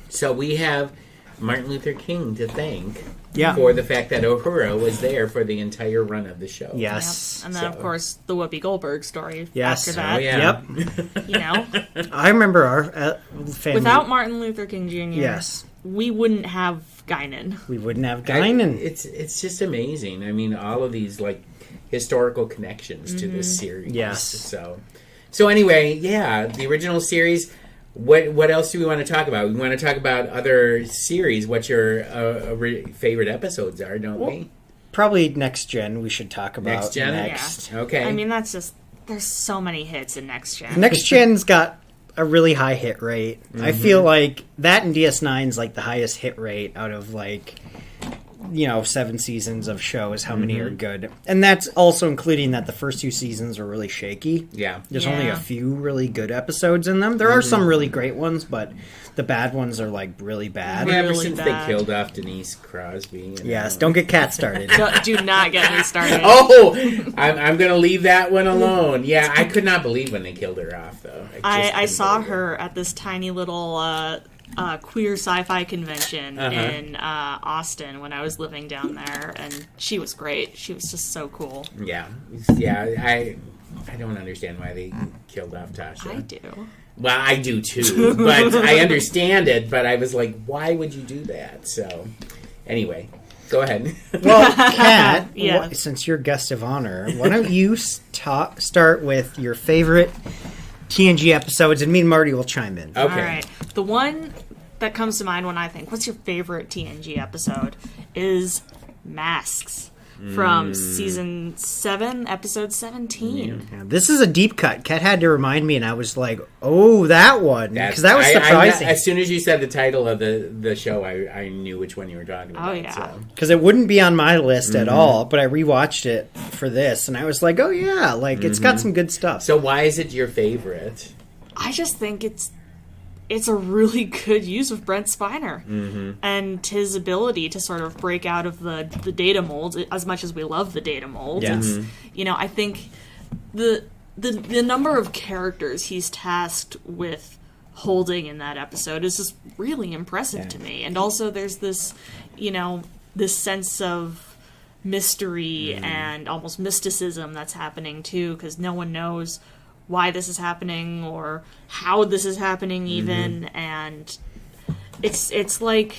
So we have Martin Luther King to thank Yeah. for the fact that Uhura was there for the entire run of the show. Yes. And then, of So- course, the Whoopi Goldberg story Yes. after Oh, that. yeah. Yep. I remember our family. Without Martin Luther King Jr., Yes. we wouldn't have Guinan. We wouldn't have Guinan. It's just amazing. I mean, all of these like historical connections to this series. Yes. So anyway, yeah, the original series. What else do we want to talk about? We want to talk about other series. What your favorite episodes are, don't we? Probably Next Gen we should talk about Next Gen? next. Okay. I mean, that's just there's so many hits in Next Gen. Next Gen's got a really high hit rate. I feel like that and DS9's like the highest hit rate out of 7 seasons of shows. How many are good? And that's also including that the first 2 seasons are really shaky. Yeah. There's only a Yeah. few really good episodes in them. There are some really great ones, but the bad ones are like really bad. Yeah, ever really since bad. they killed off Denise Crosby. Yes, don't get Cat started. Do not get me started. Oh, I'm going to leave that one alone. Yeah, I could not believe when they killed her off, though. just I couldn't saw believe it. her at this tiny little queer sci-fi convention in Austin when I was living down there, and she was great. She was just so cool. Yeah. I don't understand why they killed off Tasha. I do. Well, I do too, but I understand it. But I was like, why would you do that? So, Anyway, go ahead. Well, Kat, Yeah. since you're guest of honor, why don't you start with your favorite TNG episodes, and me and Marty will chime in. Okay. All right. The one that comes to mind when I think, what's your favorite TNG episode, is Masks from season 7, episode 17. Yeah, this is a deep cut. Kat had to remind me, and I was like, "Oh, that one," because that was I surprising. as soon as you said the title of the show, I knew which one you were talking about. Oh, yeah. So. Because it wouldn't be on my list at all, but I rewatched it for this, and I was like, "Oh yeah, like it's got some good stuff." So why is it your favorite? I just think it's a really good use of Brent Spiner and his ability to sort of break out of the data mold. As much as we love the data mold, Yeah. it's, I think the number of characters he's tasked with holding in that episode is just really impressive to me. And also there's this, this sense of mystery and almost mysticism that's happening too, because no one knows why this is happening or how this is happening even, and it's like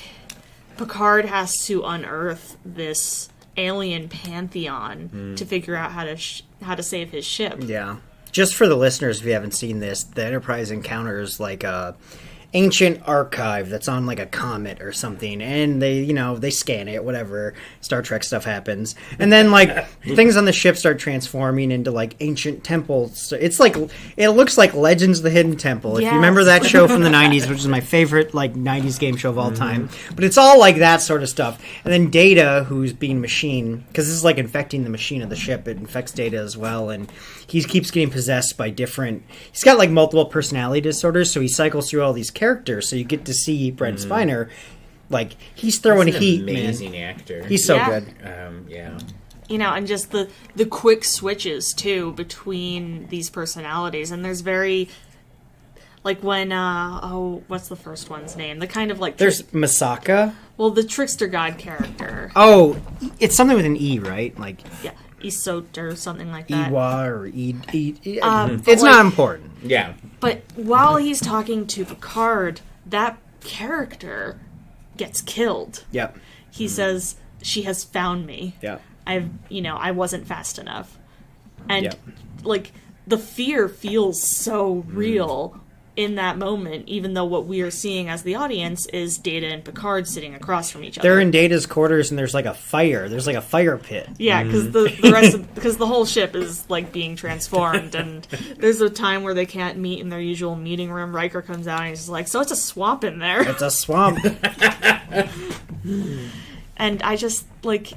Picard has to unearth this alien pantheon to figure out how to save his ship. Yeah. Just for the listeners, if you haven't seen this, the Enterprise encounters like a ancient archive that's on like a comet or something, and they scan it, whatever Star Trek stuff happens, and then like things on the ship start transforming into like ancient temples. It's like, it looks like Legends of the Hidden Temple, if you remember that show from the 90s, which is my favorite like 90s game show of all time. But it's all like that sort of stuff. And then Data, who's being machine, because this is like infecting the machine of the ship, it infects Data as well, and he keeps getting possessed by he's got like multiple personality disorders, so he cycles through all these characters, so you get to see Brent Spiner, like he's throwing heat, amazing man. actor. He's so Yeah. good. Yeah. And just the quick switches too between these personalities, and there's very like when what's the first one's name? The kind of like There's Masaka. the trickster god character. Oh, it's something with an E, right? Like Yeah, Isot or something like that. Iwa or E. but It's like- not important. Yeah. But while he's talking to Picard, that character gets killed. Yep. He says, "She has found me. Yep. I wasn't fast enough." And Yep. like the fear feels so real in that moment, even though what we are seeing as the audience is Data and Picard sitting across from each other. They're in Data's quarters, and there's like a fire. There's like a fire pit. Yeah, because the rest of because the whole ship is like being transformed, and there's a time where they can't meet in their usual meeting room. Riker comes out and he's just like, "So it's a swamp in there," It's a swamp. and I just like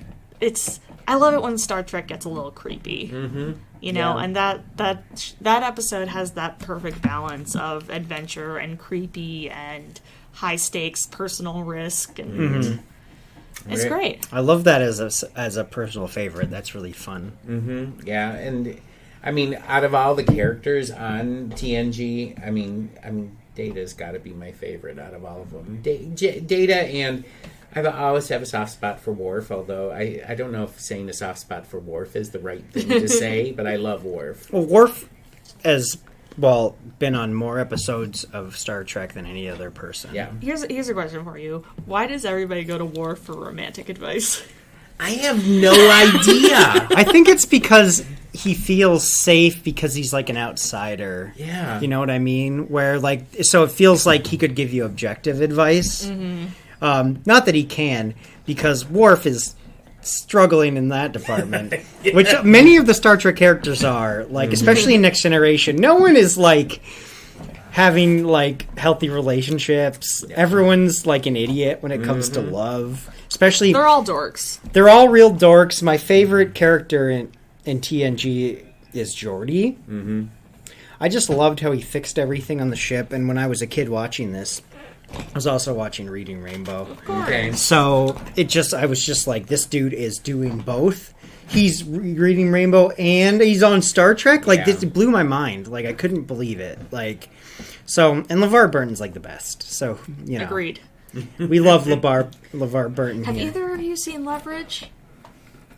I love it when Star Trek gets a little creepy. And that episode has that perfect balance of adventure and creepy and high stakes personal risk, and it's great. I love that as a personal favorite. That's really fun. Yeah, and I mean, out of all the characters on TNG, I mean, Data's got to be my favorite out of all of them. Data, and I always have a soft spot for Worf, although I don't know if saying a soft spot for Worf is the right thing to say, but I love Worf. Well, Worf has been on more episodes of Star Trek than any other person. Yeah. Here's a question for you: why does everybody go to Worf for romantic advice? I have no idea. I think it's because he feels safe because he's like an outsider. Yeah. You know what I mean? Where so it feels like he could give you objective advice. Not that he can, because Worf is struggling in that department, which many of the Star Trek characters are. Like, especially in Next Generation, no one is like having like healthy relationships. Yeah. Everyone's like an idiot when it comes to love. Especially, they're all dorks. They're all real dorks. My favorite character in TNG is Geordi. I just loved how he fixed everything on the ship. And when I was a kid watching this, I was also watching Reading Rainbow. Okay. So I was just like, this dude is doing both. He's reading Rainbow and he's on Star Trek. Like, this blew my mind. Like, I couldn't believe it. Like, so, and LeVar Burton's like the best. So, Agreed. We love LeVar Burton. Have here. either of you seen Leverage?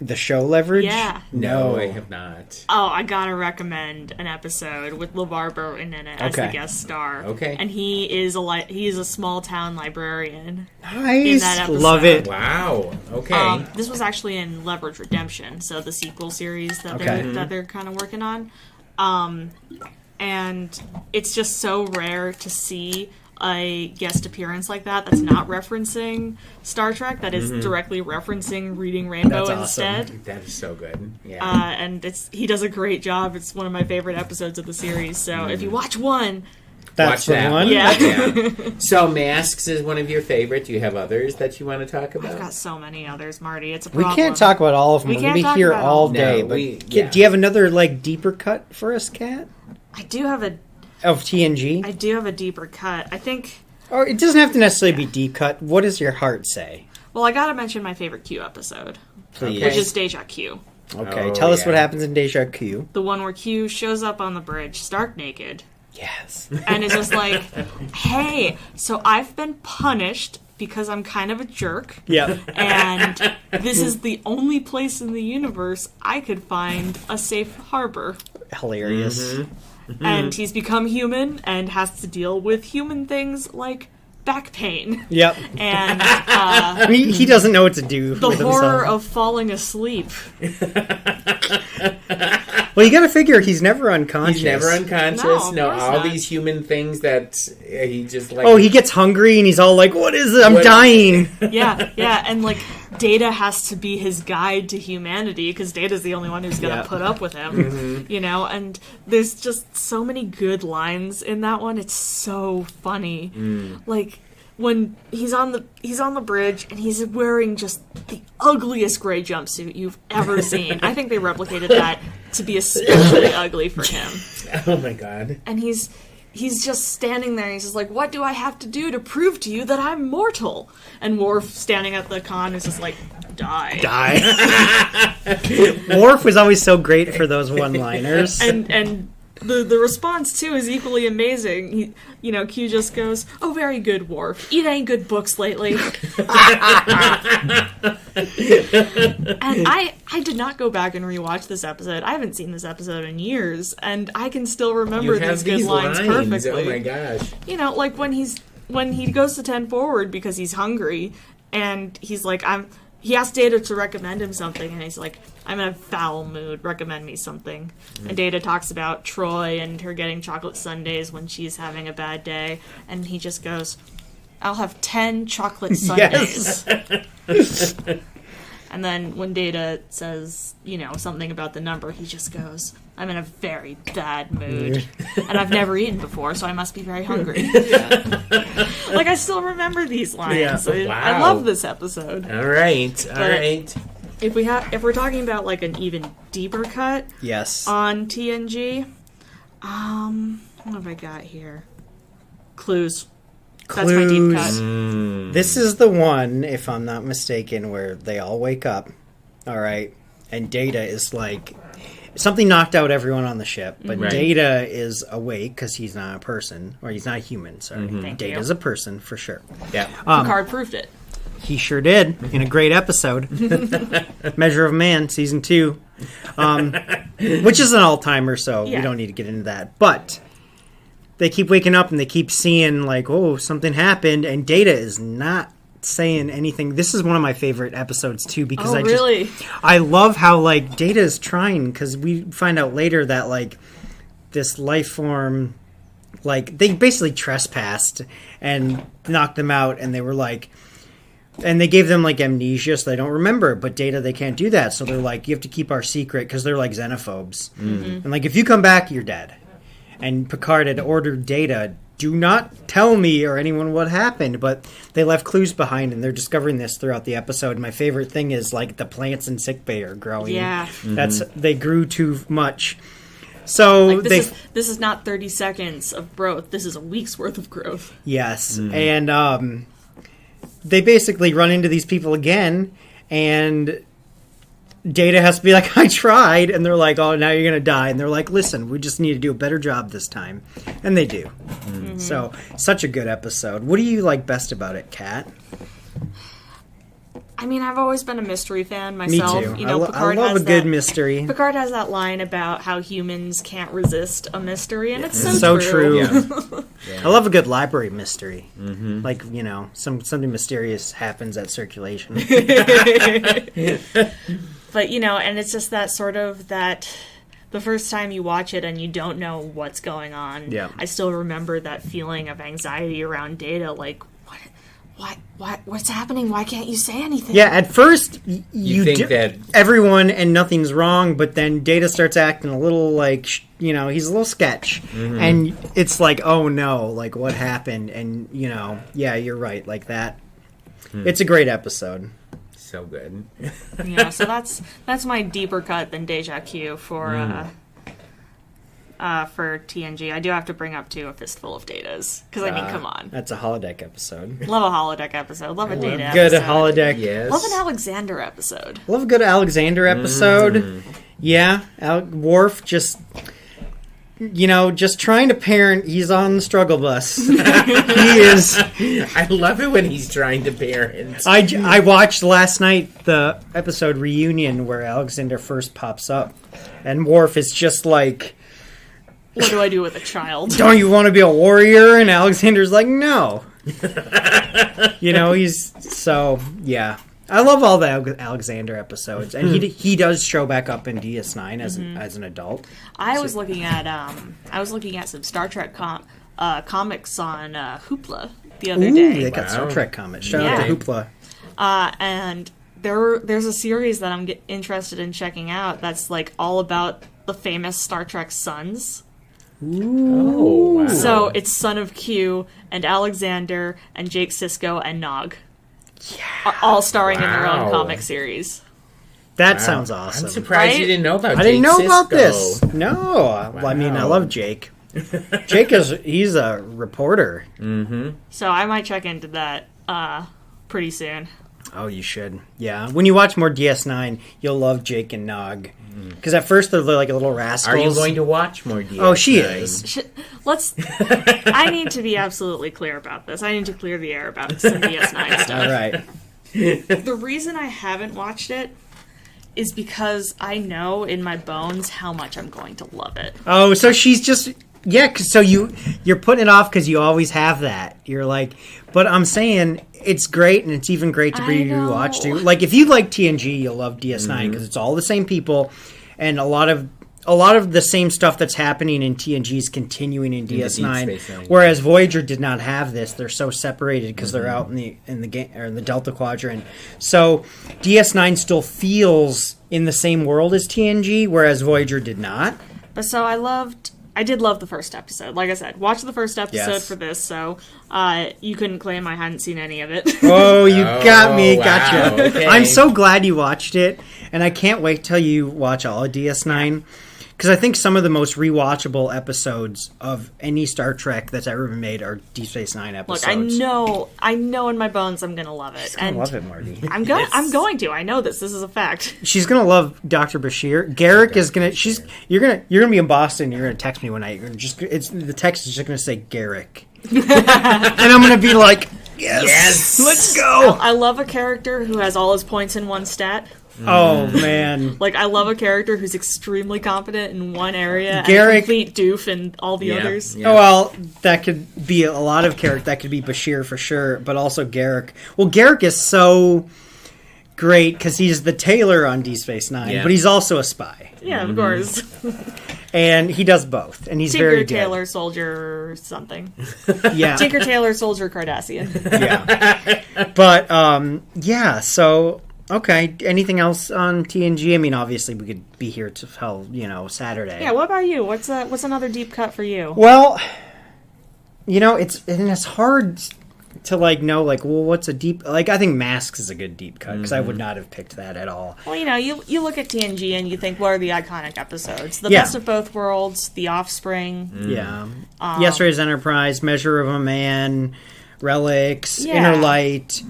The show Leverage? Yeah. No, I have not. Oh, I gotta recommend an episode with LeVar Burton in it as the Okay. guest star. Okay. And he is a small town librarian. Nice. In that episode. Love it. Wow. Okay. This was actually in Leverage Redemption, so the sequel series that they're kind of working on. And it's just so rare to see a guest appearance like that that's not referencing Star Trek, that is directly referencing Reading Rainbow That's awesome. instead. That is so good. Yeah. And he does a great job. It's one of my favorite episodes of the series. So if you watch one, That's Watch the that one? yeah. Yeah. So Masks is one of your favorite. Do you have others that you want to talk about? I've got so many others, Marty. It's a We problem. can't talk about all of them. We We're can't going to talk be here about all all. day. No, but yeah. do you have another, like, deeper cut for us, Kat? I do have a Of TNG? deeper cut. I think. Or it doesn't have to necessarily be deep cut. What does your heart say? Well, I gotta mention my favorite Q episode, Please. which is Deja Q. Okay, Oh, tell us yeah. what happens in Deja Q. The one where Q shows up on the bridge, stark naked, Yes. and is just like, "Hey, so I've been punished because I'm kind of a jerk, Yep. and this is the only place in the universe I could find a safe harbor." Hilarious. And he's become human and has to deal with human things like back pain Yep. and I mean, he doesn't know what to do the with horror himself. of falling asleep. Well, you got to figure he's never unconscious. He's never unconscious. No, of No, course all not. these human things that he just like. Oh, he gets hungry and he's all like, "What is it? I'm What- dying." Yeah, and like Data has to be his guide to humanity because Data's the only one who's gonna Yeah. put up with him, you know. And there's just so many good lines in that one. It's so funny, like when he's on the bridge and he's wearing just the ugliest gray jumpsuit you've ever seen. I think they replicated that to be especially ugly for him. Oh my god. And he's just standing there. He's just like, "What do I have to do to prove to you that I'm mortal?" And Worf, standing at the con, is just like, "Die." Worf was always so great for those one-liners. And the response too is equally amazing. Q just goes, "Oh, very good, Worf. Eat any good books lately?" And I did not go back and rewatch this episode. I haven't seen this episode in years, and I can still remember You have these good these lines perfectly. Oh my gosh. Like when he goes to 10 forward because he's hungry, and he's like, he asked Data to recommend him something, and he's like, "I'm in a foul mood, recommend me something." And Data talks about Troy and her getting chocolate sundaes when she's having a bad day, and he just goes, "I'll have 10 chocolate sundaes." Yes. And then when Data says, something about the number, he just goes, "I'm in a very bad mood. And I've never eaten before, so I must be very hungry." Like, I still remember these lines. Yeah. I Wow. love this episode. All right. All But- right. If we're talking about, like, an even deeper cut Yes. on TNG, what have I got here? Clues. That's my deep Clues. cut. This is the one, if I'm not mistaken, where they all wake up, all right, and Data is like, something knocked out everyone on the ship, but Right. Data is awake because he's not a person, or he's not a human, sorry. Thank you. Data's a person, for sure. Yeah. Picard proved it. He sure did, in a great episode. Measure of Man, Season 2. Which is an all-timer, so Yeah. we don't need to get into that. But they keep waking up and they keep seeing, like, oh, something happened, and Data is not saying anything. This is one of my favorite episodes, too, because Oh, really? I love how, like, Data is trying, because we find out later that, like, this life form, like, they basically trespassed and knocked them out, and they were like... And they gave them, like, amnesia, so they don't remember. But Data, they can't do that. So they're like, you have to keep our secret, because they're, like, xenophobes. And, like, if you come back, you're dead. And Picard had ordered Data, do not tell me or anyone what happened. But they left clues behind, and they're discovering this throughout the episode. My favorite thing is, like, the plants in sickbay are growing. Yeah. They grew too much. So Like, they... this is not 30 seconds of growth. This is a week's worth of growth. Yes, and they basically run into these people again, and Data has to be like, "I tried," and they're like, "Oh, now you're gonna die," and they're like, "Listen, we just need to do a better job this time," and they do. So, such a good episode. What do you like best about it, Kat? I mean, I've always been a mystery fan Me myself. too. You know, I Picard love has a good that, mystery. Picard has that line about how humans can't resist a mystery, and it's So true. Yeah. I love a good library mystery. Mm-hmm. Like, you know, something mysterious happens at circulation. But, you know, and it's just that sort of that the first time you watch it and you don't know what's going on. Yeah. I still remember that feeling of anxiety around Data, like, what's happening? Why can't you say anything? Yeah, at first you think that everyone and nothing's wrong, but then Data starts acting a little like, you know, he's a little sketch. Mm-hmm. And it's like, oh no, like what happened? And, you know, yeah, you're right, like that. It's a great episode. so good. You know, so that's my deeper cut than Deja Q for TNG. I do have to bring up, too, A Fistful of Datas. Because, I mean, come on. That's a holodeck episode. Love a holodeck episode. Love a Data Good episode. holodeck. Yes. Love an Alexander episode. Love a good Alexander episode. Yeah, Worf just, you know, just trying to parent. He's on the struggle bus. He is. I love it when he's trying to parent. I watched last night the episode Reunion where Alexander first pops up, and Worf is just like, What do I do with a child? don't you want to be a warrior? And Alexander's like, no. You know, he's so, yeah. I love all the Alexander episodes, and he does show back up in DS9 as an adult. I was looking at some Star Trek comics on Hoopla the other Ooh, day. they got Star Wow. Trek comics. Shout Yeah. out to Hoopla. And there's a series that I'm interested in checking out that's like all about the famous Star Trek sons. Oh, wow. So it's Son of Q and Alexander and Jake Sisko and Nog. Yeah. All starring in their own Wow. comic series. That Wow. sounds awesome. I'm surprised Right? you didn't know about I didn't Jake know about Sisko. this. No. Well, I mean, I Wow. love Jake. Jake he's a reporter. So I might check into that pretty soon. Oh, you should. Yeah. When you watch more DS9, you'll love Jake and Nog. Because at first they're like a little rascals. Are you going to watch more DS9? Oh, she is. I need to be absolutely clear about this. I need to clear the air about some DS9 stuff. All right. The reason I haven't watched it is because I know in my bones how much I'm going to love it. Oh, so she's just... Yeah, so you're putting it off because you always have that. You're like... But I'm saying it's great, and it's even great to I be know. rewatched too. Like, if you like TNG, you'll love DS9 because it's all the same people, and a lot of the same stuff that's happening in TNG is continuing in Deep DS9. Space Nine. Whereas Voyager did not have this; they're so separated because they're out in the Delta Quadrant. So DS9 still feels in the same world as TNG, whereas Voyager did not. But so I did love the first episode. Like I said, watch the first episode Yes. for this, so you couldn't claim I hadn't seen any of it. Oh, you got me. wow. Gotcha. Okay. I'm so glad you watched it, and I can't wait till you watch all of DS9, because I think some of the most rewatchable episodes of any Star Trek that's ever been made are Deep Space Nine episodes. Look, I know in my bones I'm gonna love it. I And love it, Marty. I'm going to. I know this. This is a fact. She's gonna love Dr. Bashir. Garrick is gonna. You're gonna be in Boston. You're gonna text me one night. You're gonna the text is just gonna say Garrick, and I'm gonna be like, yes, let's go. I love a character who has all his points in one stat. Oh man. Like, I love a character who's extremely competent in one area Garrick- and complete doof in all the others. Yeah. Oh, well, that could be a lot of character. That could be Bashir for sure, but also Garrick. Well, Garrick is so great because he's the tailor on D Space Nine, Yeah. but he's also a spy, Yeah, of course. and he does both, and he's Tinker, very good. Tailor, Soldier, something. Yeah, Tinker, Tailor, Soldier, Cardassian. yeah. But yeah. So okay. Anything else on TNG? I mean, obviously, we could be here till Saturday. Yeah, what about you? What's another deep cut for you? Well, it's hard to know what's a deep, I think Masks is a good deep cut because I would not have picked that at all. Well, you look at TNG and you think, what are the iconic episodes? The Yeah. Best of Both Worlds, The Offspring. Yeah. Yesterday's Enterprise, Measure of a Man, Relics, Yeah. Inner Light.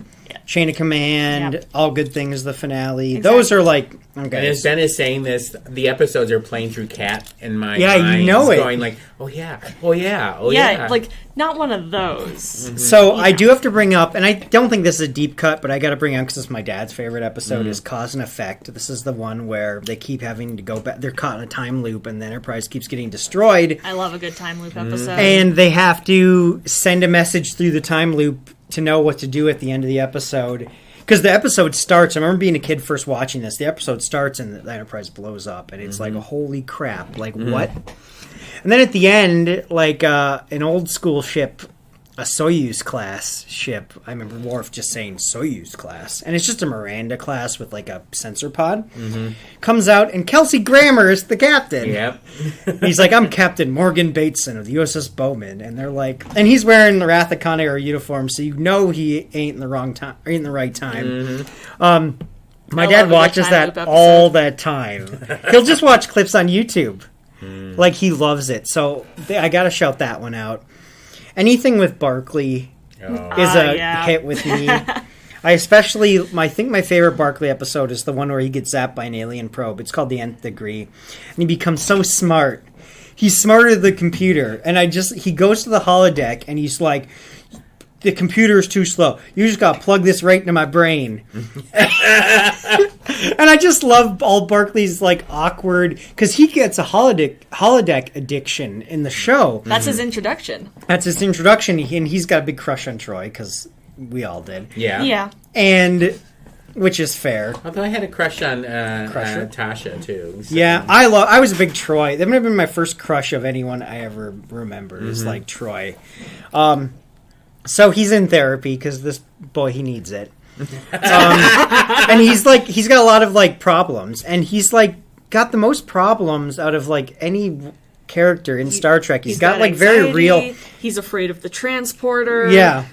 Chain of Command, Yep. All Good Things, the finale. Exactly. Those are like, And okay. as Ben is saying this, the episodes are playing through Cat in my Yeah, you mind, know it. going like, oh yeah, oh yeah, oh yeah. Yeah, like not one of those. So I do have to bring up, and I don't think this is a deep cut, but I got to bring up because it's my dad's favorite episode is Cause and Effect. This is the one where they keep having to go back. They're caught in a time loop, and the Enterprise keeps getting destroyed, I love a good time loop episode. and they have to send a message through the time loop to know what to do at the end of the episode. Because the episode starts, I remember being a kid first watching this. The episode starts and the Enterprise blows up, and it's like, holy crap! Like what? And then at the end, like an old school ship, a Soyuz class ship. I remember Worf just saying Soyuz class, and it's just a Miranda class with like a sensor pod. Comes out, and Kelsey Grammer is the captain. Yep. He's like, I'm Captain Morgan Bateson of the USS Bowman, and they're like, and he's wearing the Wrath of Conair uniform, so you know he ain't in the wrong time, or in the right time. My I dad love a good watches time that loop episode. all the time. He'll just watch clips on YouTube. Like, he loves it. So I got to shout that one out. Anything with Barkley is a yeah. hit with me. I think my favorite Barkley episode is the one where he gets zapped by an alien probe. It's called The Nth Degree. And he becomes so smart. He's smarter than the computer. And he goes to the holodeck and he's like, the computer is too slow. You just got to plug this right into my brain. And I just love all Barkley's like awkward, because he gets a holodeck addiction in the show. That's his introduction. That's his introduction, and he's got a big crush on Troy, because we all did. Yeah. Yeah. And which is fair. Although I had a crush on Tasha too. So. Yeah, I was a big Troy. That might have been my first crush of anyone I ever remember. Is like Troy. So he's in therapy because this boy, he needs it. And he's got a lot of like problems, and he's like got the most problems out of like any character in Star Trek. He's got like anxiety. very real. He's afraid of the transporter. Yeah.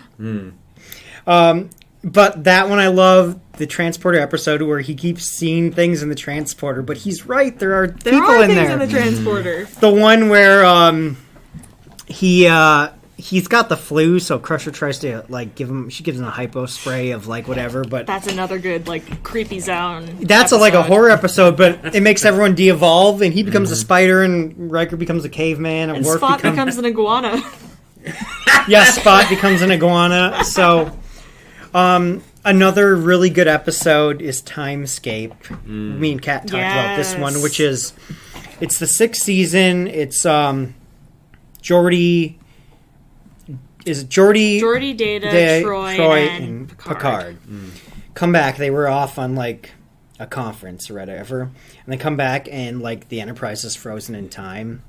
But that one I love, the transporter episode where he keeps seeing things in the transporter, but he's right. There are There people are in things there. in the transporter. The one where he's got the flu, so Crusher tries to like she gives him a hypo spray of like whatever, but That's another good like creepy zone. that's like a horror episode, but it makes everyone de-evolve, and he becomes a spider, and Riker becomes a caveman, And Worf Spot becomes an iguana. Spot becomes an iguana. So another really good episode is Timescape. Me and Kat talked about this one, Yes. which is it's the 6th season. It's Geordi. Is it Geordi? Geordi, Data, Troy, and Picard. Come back. They were off on like a conference or whatever, and they come back and like the Enterprise is frozen in time,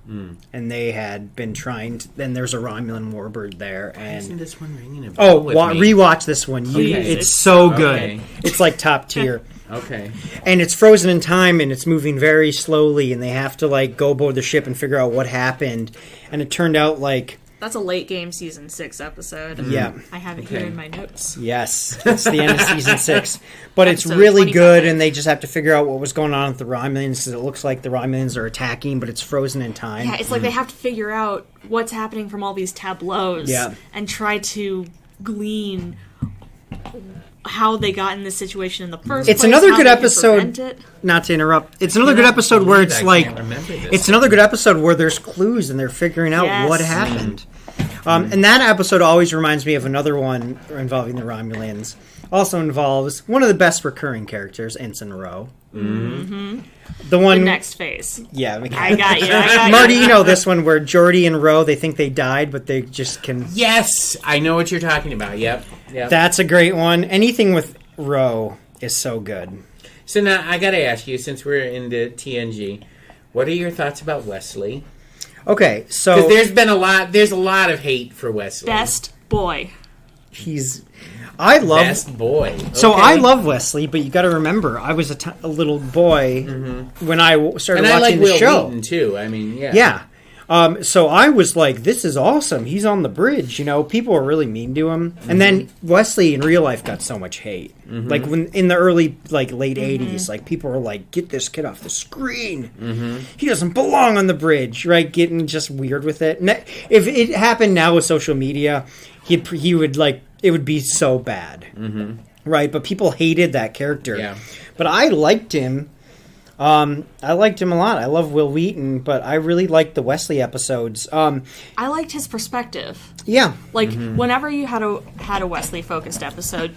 and they had been trying to, then there's a Romulan warbird there, Isn't and this one ringing a bell with me? rewatch this one. Okay. It's so good. Okay. It's like top tier. Okay. And it's frozen in time, and it's moving very slowly, and they have to like go aboard the ship and figure out what happened. And it turned out like That's a late game season 6 episode. Yeah. I have it Okay. here in my notes. yes, it's the end of season 6, but it's Episode really 25. good, and they just have to figure out what was going on with the Romulans. 'Cause it looks like the Romulans are attacking, but it's frozen in time. Yeah, it's like they have to figure out what's happening from all these tableaus Yeah. and try to glean how they got in this situation in the first It's place. another how good they can episode. prevent it. Not to interrupt, it's another good episode where it's like it's another good episode where there's clues and they're figuring out Yes. what happened. And that episode always reminds me of another one involving the Romulans. Also involves one of the best recurring characters, Ensign Ro. Mm-hmm. The one, The next phase. yeah, I got you. Marty, you know this one where Geordi and Ro, they think they died, but they just can. Yes, I know what you're talking about. Yep. That's a great one. Anything with Ro is so good. So now I got to ask you, since we're into TNG, what are your thoughts about Wesley? Okay, so Because there's a lot of hate for Wesley. Best boy. I love. Best boy. So Okay. I love Wesley, but you got to remember, I was a little boy when I started and I watching like the Will show. Wheaton too. I mean, yeah. Yeah. So I was like, this is awesome. He's on the bridge. You know, people were really mean to him. And then Wesley in real life got so much hate. Like when in the early, like late 80s, like people were like, get this kid off the screen. He doesn't belong on the bridge, right? Getting just weird with it. If it happened now with social media, he would like, it would be so bad. right? But people hated that character. Yeah. But I liked him. I liked him a lot. I love Will Wheaton, but I really liked the Wesley episodes. I liked his perspective. Yeah. Like, whenever you had a Wesley-focused episode,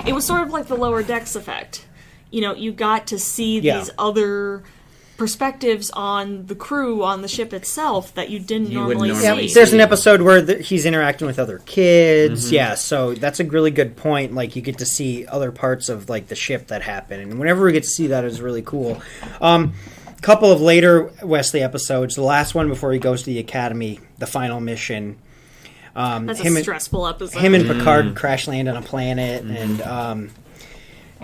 it was sort of like the Lower Decks effect. You know, you got to see these other perspectives on the crew, on the ship itself, that you didn't normally see. Yeah, there's an episode where he's interacting with other kids. Yeah, so that's a really good point. Like, you get to see other parts of, like, the ship that happen. And whenever we get to see that, is really cool. Couple of later Wesley episodes. The last one before he goes to the Academy, the final mission. That's a stressful episode. Him and Picard crash land on a planet, and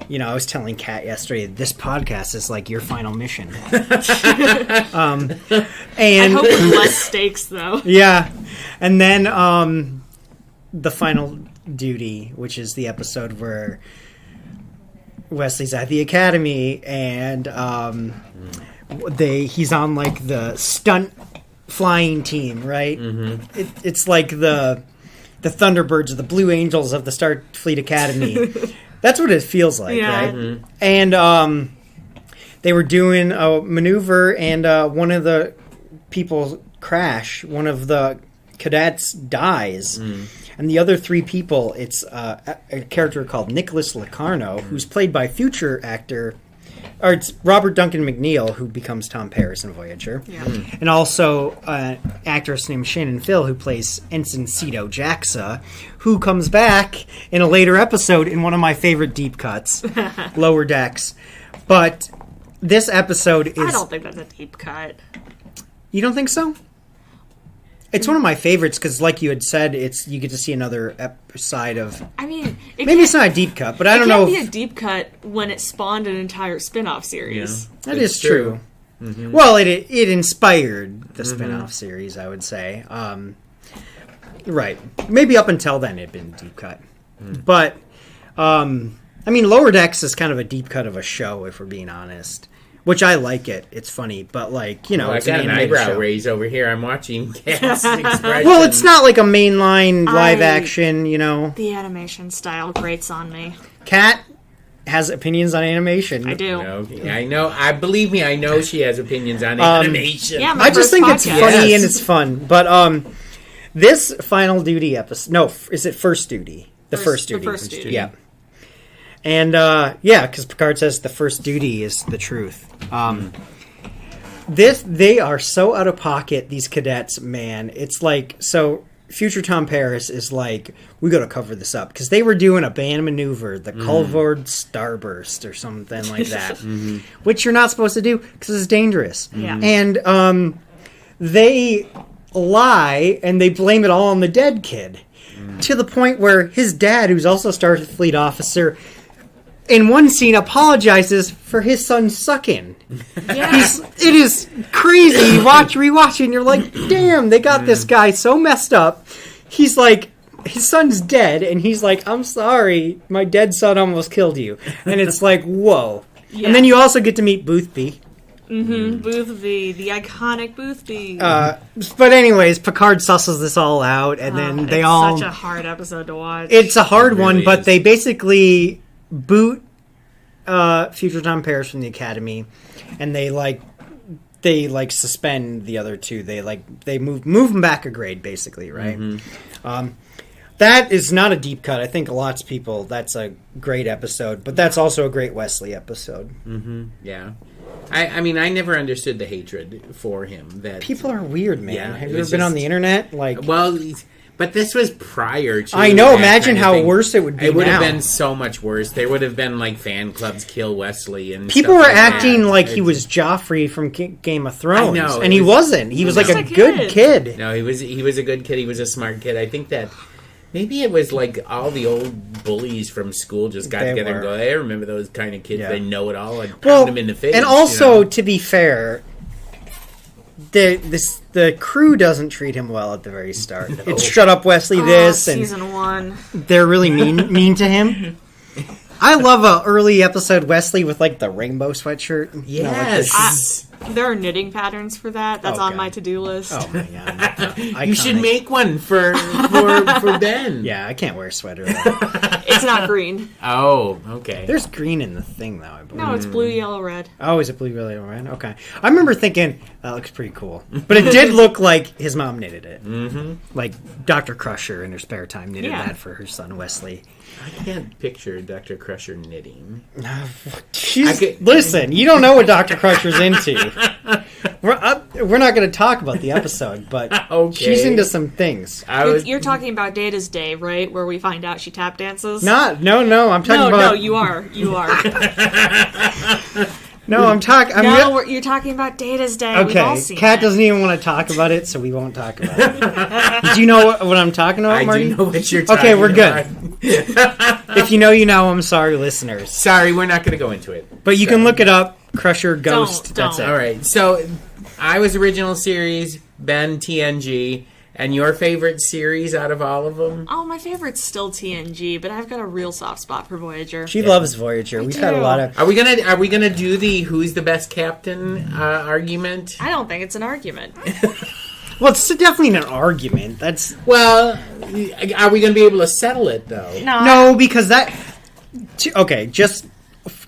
you know, I was telling Kat yesterday, this podcast is like your final mission. And I hope with less stakes, though. Yeah, and then the final duty, which is the episode where Wesley's at the Academy, and he's on like the stunt flying team, right? It's like the Thunderbirds or the Blue Angels of the Starfleet Academy. That's what it feels like, right? And they were doing a maneuver, and one of the people crash. One of the cadets dies. And the other three people, it's a character called Nicholas Locarno, who's played by future actor... Or it's Robert Duncan McNeil, who becomes Tom Paris in Voyager. Yeah. And also an actress named Shannon Phil, who plays Ensign Cito Jaxa, who comes back in a later episode in one of my favorite deep cuts, Lower Decks. But this episode is... I don't think that's a deep cut. You don't think so? It's one of my favorites because, like you had said, you get to see another side of... I mean... Maybe it's not a deep cut, but I don't know... It can't be a deep cut when it spawned an entire spin-off series. Yeah. That is true. Well, it inspired the spin-off series, I would say. Right. Maybe up until then it had been deep cut. But, I mean, Lower Decks is kind of a deep cut of a show, if we're being honest. Which I like it. It's funny, but like, you know, it's I got an an eyebrow show. raise over here. I'm watching Cat's expression. Well, it's not like a mainline live action, you know. The animation style grates on me. Kat has opinions on animation. I do. Okay. I know. Believe me, I know she has opinions on animation. Yeah, I just think podcast. it's funny and it's fun. But this Final Duty episode... No, is it First Duty? The First Duty. The First Duty. Yeah. And, yeah, because Picard says the first duty is the truth. They are so out of pocket, these cadets, man. It's like, so future Tom Paris is like, we got to cover this up. Because they were doing a band maneuver, the Culvord Starburst or something like that. Which you're not supposed to do because it's dangerous. Yeah. And they lie and they blame it all on the dead kid. To the point where his dad, who's also a Starfleet officer... in one scene, apologizes for his son sucking. Yeah. It is crazy. You rewatch it, and you're like, damn, they got this guy so messed up. He's like, his son's dead, and he's like, I'm sorry, my dead son almost killed you. And it's like, whoa. Yeah. And then you also get to meet Boothby. Boothby, the iconic Boothby. But anyways, Picard susses this all out, and then they all... It's such a hard episode to watch. It's a hard It really one, but is. they basically... boot future Tom Paris from the Academy, and they suspend the other two. They move them back a grade, basically, right? That is not a deep cut. I think lots of people, that's a great episode, but that's also a great Wesley episode. Yeah. I mean, I never understood the hatred for him. That People are weird, man. Yeah, Have it you ever was been on just- the internet? Like, Well, but this was prior to... I know. that Imagine kind of how thing. worse it would be It would have now. been so much worse. There would have been, like, fan clubs kill Wesley and people stuff were like acting that. like he was Joffrey from Game of Thrones, I know, and it he was- wasn't. He was like just a a good kid. kid. No, he was a good kid. He was a smart kid. I think that... Maybe it was like all the old bullies from school just got They together were. and go, I remember those kind of kids. Yeah. They know it all and pound Well, them in the face. and also, you know? to be fair, the crew doesn't treat him well at the very start. It's shut up, Wesley. This and Season 1. they're really mean to him. I love a early episode Wesley with like the rainbow sweatshirt. You know, like Yes. There are knitting patterns for that. That's on Okay. my to-do list. oh my god! You should Iconic. make one for Ben. Yeah, I can't wear a sweater. It's not green. Oh, okay. There's green in the thing, though, I believe. No, it's blue, yellow, red. Oh, is it blue, really, red? Okay. I remember thinking, that looks pretty cool. But it did look like his mom knitted it. Mm-hmm. Like Dr. Crusher in her spare time knitted that for her son, Wesley. I can't picture Dr. Crusher knitting. Listen, you don't know what Dr. Crusher's into. We're not going to talk about the episode, but Okay. she's into some things. You're talking about Data's Day, right? Where we find out she tap dances? No, I'm talking about... No, you are. You are. No, I'm talking... You're talking about Data's Day. We've all Okay, seen Kat it. doesn't even want to talk about it, so we won't talk about it. Do you know what I'm talking about, I Marty? do know what you're talking Okay, we're about. good. If you know, you know. I'm sorry, listeners. Sorry, we're not going to go into it. But you can look it up. Crusher Ghost. Don't. That's it. All right. So I was original series, Ben TNG, and your favorite series out of all of them? Oh, my favorite's still TNG, but I've got a real soft spot for Voyager. She loves Voyager. We've had a do. lot of... Are we gonna do the who's the best captain argument? I don't think it's an argument. Well, it's definitely an argument. That's... Well, are we gonna be able to settle it though? No, because that... Okay, just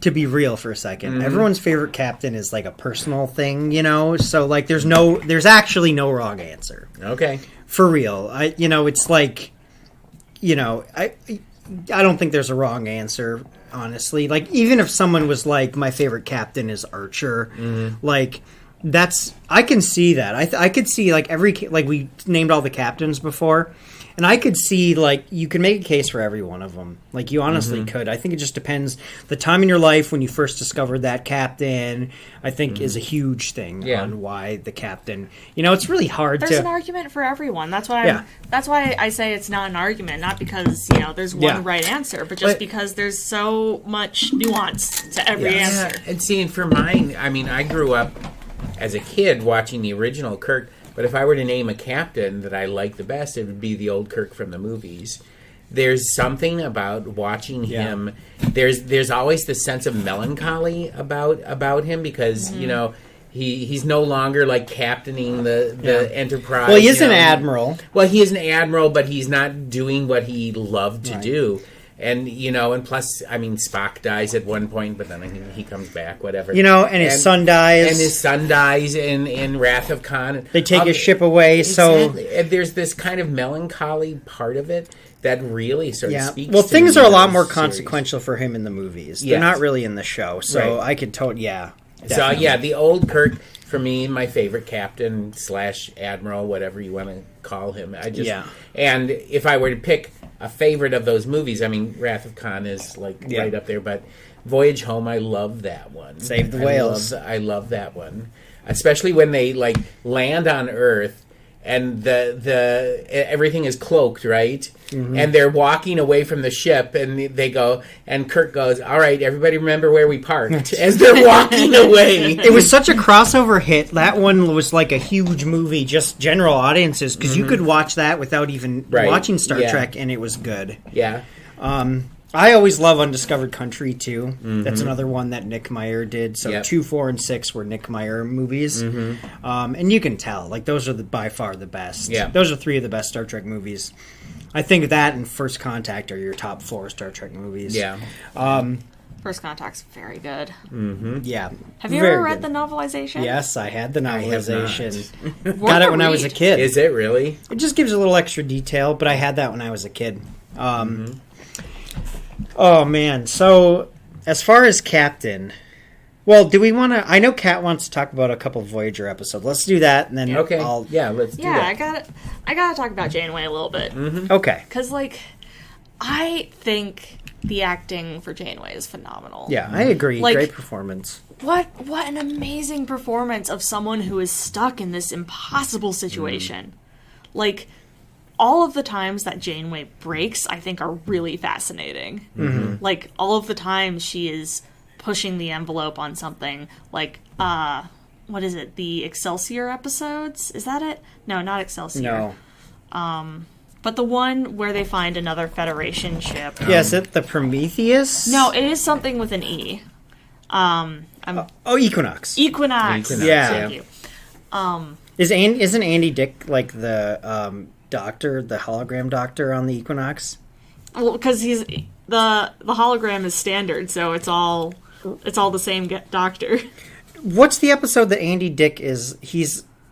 to be real for a second, everyone's favorite captain is like a personal thing, you know? So, like, there's actually no wrong answer. Okay. For real. It's like, I don't think there's a wrong answer, honestly. Like, even if someone was like, my favorite captain is Archer, like, I can see that. I could see, like, we named all the captains before, and I could see, like, you could make a case for every one of them. Like, you honestly could. I think it just depends. The time in your life when you first discovered that captain, I think, is a huge thing on why the captain... it's really hard There's an argument for everyone. That's why That's why I say it's not an argument. Not because, there's one right answer, but just because there's so much nuance to every answer. And seeing for mine, I mean, I grew up as a kid watching the original Kirk, but if I were to name a captain that I like the best, it would be the old Kirk from the movies. There's something about watching him. There's always this sense of melancholy about him because, he's no longer like captaining the Enterprise. Well, he is an admiral. Well, he is an admiral, but he's not doing what he loved to do. And, and plus, I mean, Spock dies at one point, but then he comes back, whatever. And his son dies. And his son dies in Wrath of Khan. They take his ship away, exactly. And there's this kind of melancholy part of it that really sort of speaks well, to things me are a in lot this more series. consequential for him in the movies. They're Yes. not really in the show, so I could totally, So, the old Kirk, for me, my favorite captain / admiral, whatever you want to call him. And if I were to pick a favorite of those movies, I mean, Wrath of Khan is right up there, but Voyage Home, I love that one. Save the Whales. I love that one, especially when they land on Earth and the everything is cloaked, right? And they're walking away from the ship, and they go, and Kirk goes, "All right, everybody, remember where we parked." As they're walking away, it was such a crossover hit. That one was like a huge movie, just general audiences, because you could watch that without even watching Star Trek, and it was good. Yeah. I always love Undiscovered Country, too. That's another one that Nick Meyer did. So 2, 4, and 6 were Nick Meyer movies. And you can tell. Like, those are by far the best. Yeah. Those are 3 of the best Star Trek movies. I think that and First Contact are your top 4 Star Trek movies. Yeah. First Contact's very good. Yeah. Have you ever read the novelization? Yes, I had the novelization. Worth Got it a when I was a read. kid. Is it really? It just gives a little extra detail, but I had that when I was a kid. Oh, man. So, as far as Captain... Well, do we want to... I know Kat wants to talk about a couple Voyager episodes. Let's do that, and then Okay. I'll... Let's do that. I gotta talk about Janeway a little bit. Okay. Because, I think the acting for Janeway is phenomenal. Yeah, I agree. Like- Great performance. What an amazing performance of someone who is stuck in this impossible situation. All of the times that Janeway breaks, I think, are really fascinating. All of the times she is pushing the envelope on something, what is it, the Excelsior episodes? Is that it? No, not Excelsior. No. But the one where they find another Federation ship. Yeah, is it the Prometheus? No, it is something with an E. Equinox. Equinox. Yeah. Thank you. Isn't Andy Dick the doctor, the hologram doctor on the Equinox? Well, because the hologram is standard, so it's all the same doctor. What's the episode that Andy Dick is?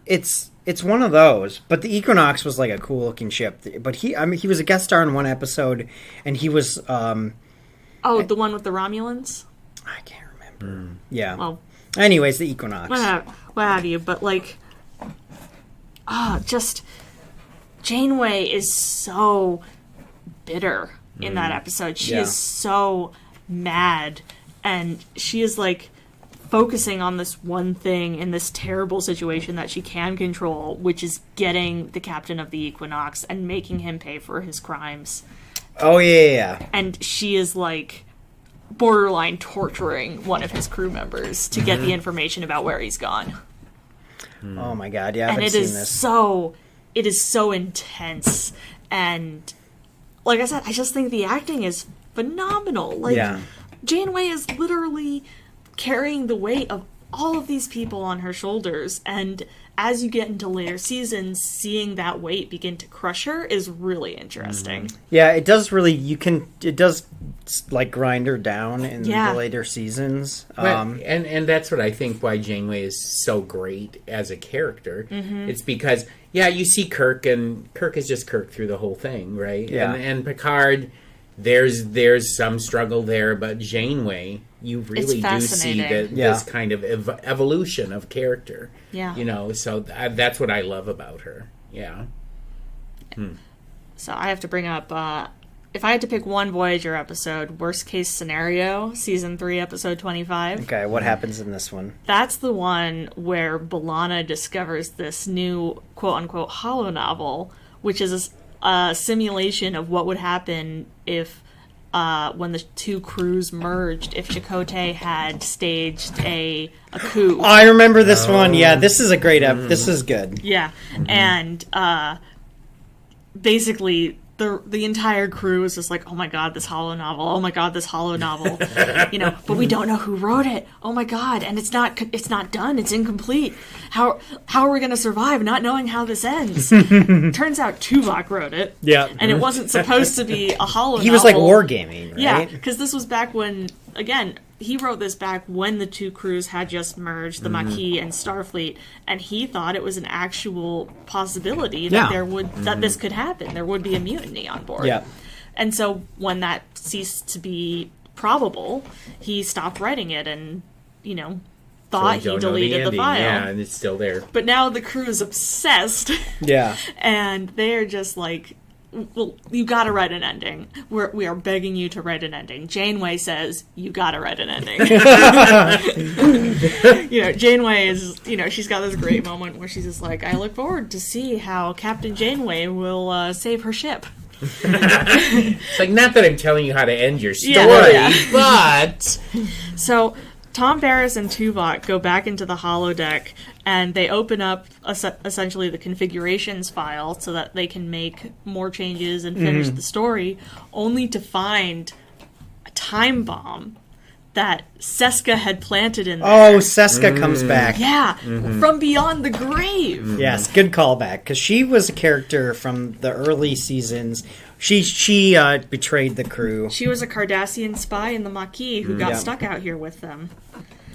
It's one of those, but the Equinox was like a cool looking ship. But he was a guest star in one episode, and he was. The one with the Romulans. I can't remember. Yeah. Well, anyways, the Equinox. What have you? But like, just Janeway is so bitter in that episode. She is so mad, and she is like focusing on this one thing in this terrible situation that she can control, which is getting the captain of the Equinox and making him pay for his crimes. Oh, yeah. And she is like borderline torturing one of his crew members to get the information about where he's gone. Oh my god, yeah, I And haven't seen this. it is so intense. And like I said, I just think the acting is phenomenal. Like, Janeway is literally carrying the weight of all of these people on her shoulders, and as you get into later seasons, seeing that weight begin to crush her is really interesting. Yeah, it does really, it does like grind her down in the later seasons. And that's what I think why Janeway is so great as a character. It's because, you see Kirk, and Kirk is just Kirk through the whole thing, right? Yeah. And Picard, there's some struggle there, but Janeway, you really do see this kind of evolution of character. Yeah. You know, so that's what I love about her. Yeah. So I have to bring up, if I had to pick one Voyager episode, worst case scenario, season 3, episode 25. Okay, what happens in this one? That's the one where B'Elanna discovers this new quote-unquote holonovel, which is a simulation of what would happen if when the two crews merged, if Chakotay had staged a coup. Oh, I remember this one. Yeah, this is a great this is good. Yeah, and basically the entire crew is just like, oh my god, this holonovel, oh my god, this holonovel, you know, but we don't know who wrote it. Oh my god, and it's not done, it's incomplete. How are we going to survive not knowing how this ends? Turns out Tuvok wrote it. Yeah. And it wasn't supposed to be a holonovel. He was like wargaming, right? Yeah, because this was back when, again, he wrote this back when the two crews had just merged, the Maquis and Starfleet, and he thought it was an actual possibility that that this could happen. There would be a mutiny on board. Yeah. And so when that ceased to be probable, he stopped writing it and, you know, thought he deleted the file. Yeah, and it's still there. But now the crew is obsessed. Yeah. And they're just like, well, you gotta write an ending. We are begging you to write an ending. Janeway says, you gotta write an ending. You know, Janeway is, you know, she's got this great moment where she's just like, I look forward to see how Captain Janeway will save her ship. It's like, not that I'm telling you how to end your story, but... So, Tom Paris and Tuvok go back into the holodeck, and they open up essentially the configurations file so that they can make more changes and finish the story, only to find a time bomb that Seska had planted in there. Oh, Seska comes back. Yeah, from beyond the grave. Yes, good callback, because she was a character from the early seasons. She betrayed the crew. She was a Cardassian spy in the Maquis who got stuck out here with them.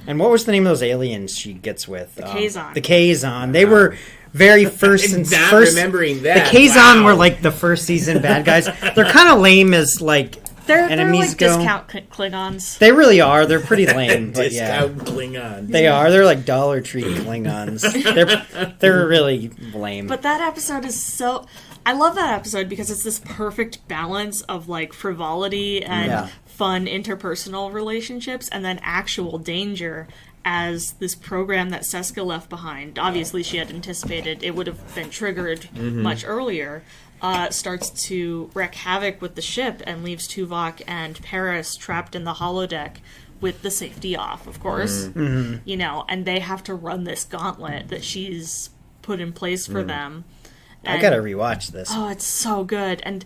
And what was the name of those aliens she gets with? The Kazon. The Kazon. They were very first and not first. Remembering that. The Kazon were like the first season bad guys. They're kind of lame as like they're enemies like go. discount Klingons. They really are. They're pretty lame. But Discount Klingons. They are. They're like Dollar Tree Klingons. They're really lame. But that episode is so... I love that episode because it's this perfect balance of like frivolity and fun interpersonal relationships and then actual danger as this program that Seska left behind. Obviously she had anticipated it would have been triggered much earlier. Starts to wreak havoc with the ship and leaves Tuvok and Paris trapped in the holodeck with the safety off, of course. You know, and they have to run this gauntlet that she's put in place for them. I gotta rewatch this. Oh, it's so good. And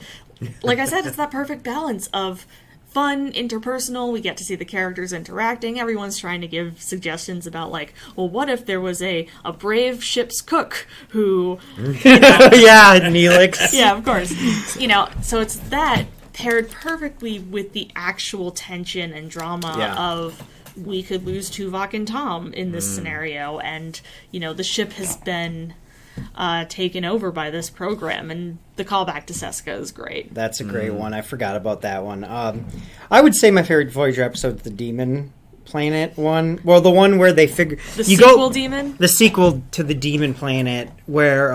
like I said, it's that perfect balance of fun, interpersonal, we get to see the characters interacting, everyone's trying to give suggestions about like, well, what if there was a brave ship's cook who... Yeah, Neelix. Yeah, of course. You know, so it's that paired perfectly with the actual tension and drama of we could lose Tuvok and Tom in this scenario, and the ship has been taken over by this program, and the callback to Seska is great. That's a great one. I forgot about that one. I would say my favorite Voyager episode is the Demon Planet one. Well, the one where they figure The sequel demon? The sequel to the Demon Planet, where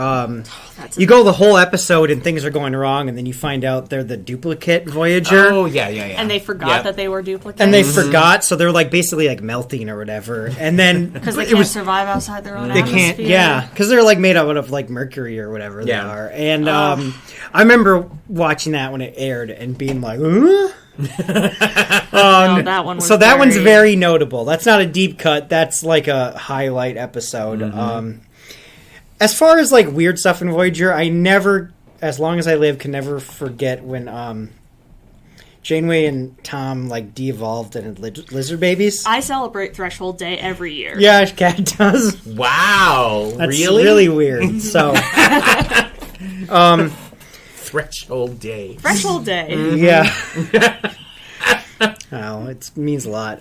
you go the whole episode and things are going wrong, and then you find out they're the duplicate Voyager. Oh, yeah. And they forgot that they were duplicates. And they forgot, so they're like basically like melting or whatever. And then because they can't survive outside their own atmosphere. They can't, yeah, because they're like made out of like mercury or whatever they are. And I remember watching that when it aired and being like, that one was that one's very notable. That's not a deep cut. That's like a highlight episode. As far as like weird stuff in Voyager, I never, as long as I live, can never forget when Janeway and Tom like de-evolved and had lizard babies. I celebrate Threshold Day every year. Yeah, Kat does. Wow, That's really weird. So, Threshold Day. Threshold Day. Yeah. Oh, it means a lot.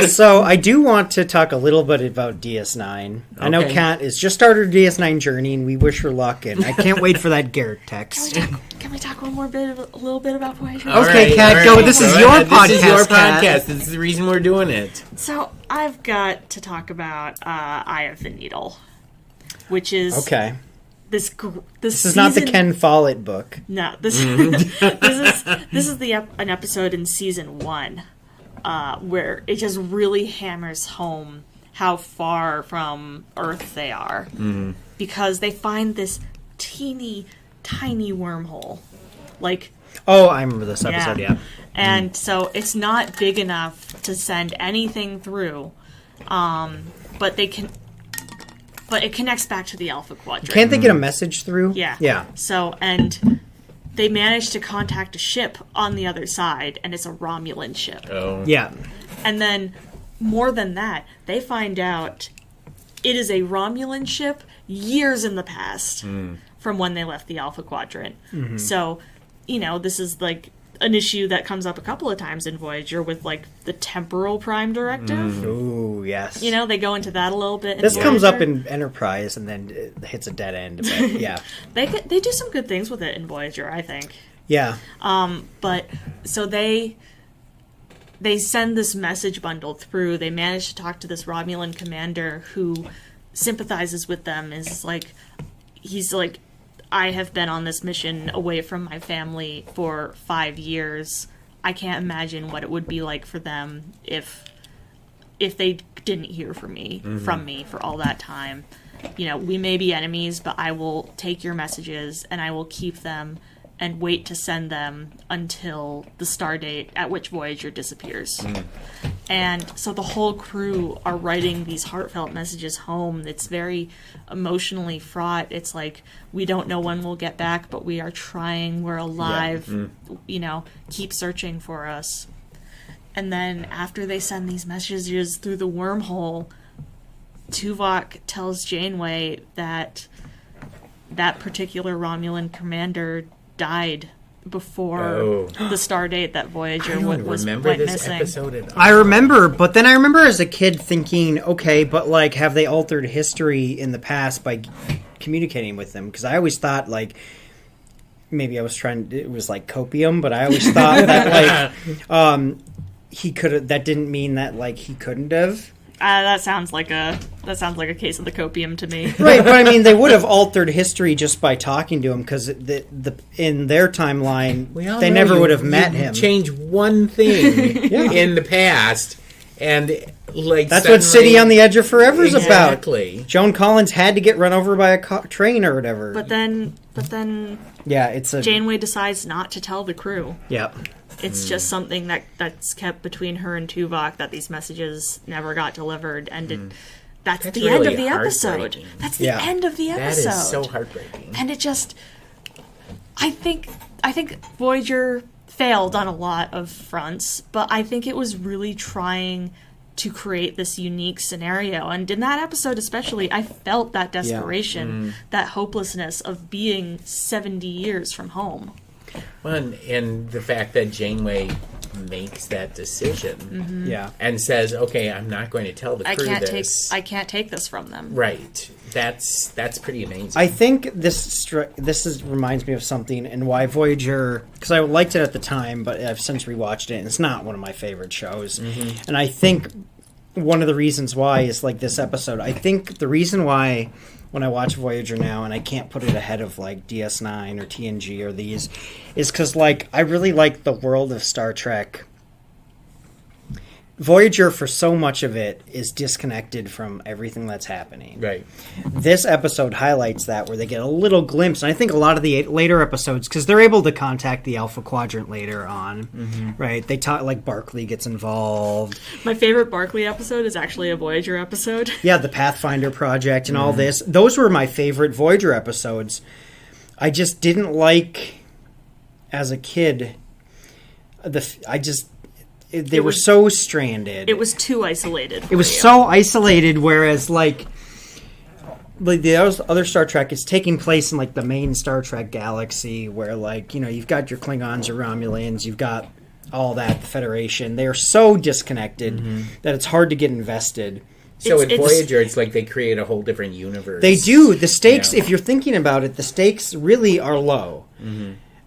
So I do want to talk a little bit about DS9. I know Kat has just started her DS9 journey, and we wish her luck, and I can't wait for that Garrett text. Can we talk a little bit about Voyager? Okay, Kat, go. This is your podcast. This is your Kat. podcast. This is the reason we're doing it. So I've got to talk about Eye of the Needle, which is This is not the Ken Follett book. No, this is an episode in season 1 where it just really hammers home how far from Earth they are, because they find this teeny tiny wormhole, like. Oh, I remember this episode. Yeah. And so it's not big enough to send anything through, but they can. But it connects back to the Alpha Quadrant. Can't they get a message through? Yeah. Yeah. So, and they managed to contact a ship on the other side, and it's a Romulan ship. Oh. Yeah. And then, more than that, they find out it is a Romulan ship years in the past from when they left the Alpha Quadrant. Mm-hmm. So, this is like an issue that comes up a couple of times in Voyager with like the temporal prime directive. Ooh, yes. They go into that a little bit. This comes up in Enterprise and then it hits a dead end. But yeah, they do some good things with it in Voyager, I think. Yeah. But so they send this message bundle through. They manage to talk to this Romulan commander who sympathizes with them. He's like, I have been on this mission away from my family for 5 years. I can't imagine what it would be like for them if they didn't hear from me for all that time. We may be enemies, but I will take your messages and I will keep them and wait to send them until the star date at which Voyager disappears. And so the whole crew are writing these heartfelt messages home. It's very emotionally fraught. It's like, we don't know when we'll get back, but we are trying. We're alive. Yeah. Keep searching for us. And then after they send these messages through the wormhole, Tuvok tells Janeway that particular Romulan commander died before the star date that Voyager went missing. Episode at all. I remember, but then I remember as a kid thinking, okay, but like, have they altered history in the past by communicating with them? Because I always thought like, maybe I was it was like copium, but I always thought that like, he could have. That didn't mean that like he couldn't have. That sounds like a case of the copium to me. Right, but I mean, they would have altered history just by talking to him, because in their timeline, they never would have met him. Change one thing in the past, and like that's what City on the Edge of Forever is about. Exactly. Joan Collins had to get run over by a train or whatever. But then, yeah, Janeway decides not to tell the crew. Yep. It's just something that's kept between her and Tuvok, that these messages never got delivered, and that's the really end of the episode. That's the end of the episode. That is so heartbreaking. And it just, I think Voyager failed on a lot of fronts, but I think it was really trying to create this unique scenario. And in that episode especially, I felt that desperation, that hopelessness of being 70 years from home. Well, and the fact that Janeway makes that decision and says, okay, I'm not going to tell the crew this. I can't take this from them. Right. That's pretty amazing. I think this reminds me of something, and why Voyager, because I liked it at the time, but I've since rewatched it, and it's not one of my favorite shows. And I think one of the reasons why is like this episode. I think the reason why when I watch Voyager now, and I can't put it ahead of like DS9 or TNG or these, is because like I really like the world of Star Trek. Voyager, for so much of it, is disconnected from everything that's happening. Right. This episode highlights that, where they get a little glimpse. And I think a lot of the later episodes, because they're able to contact the Alpha Quadrant later on, right? They talk, like Barclay gets involved. My favorite Barclay episode is actually a Voyager episode. Yeah, the Pathfinder Project and all this. Those were my favorite Voyager episodes. I just didn't like, as a kid, they were so stranded. It was too isolated. It was so isolated, whereas like the other Star Trek is taking place in like the main Star Trek galaxy, where like, you know, you've got your Klingons or Romulans, you've got all that, the Federation. They are so disconnected that it's hard to get invested. So in Voyager, it's like they create a whole different universe. They do. The stakes, if you're thinking about it, the stakes really are low.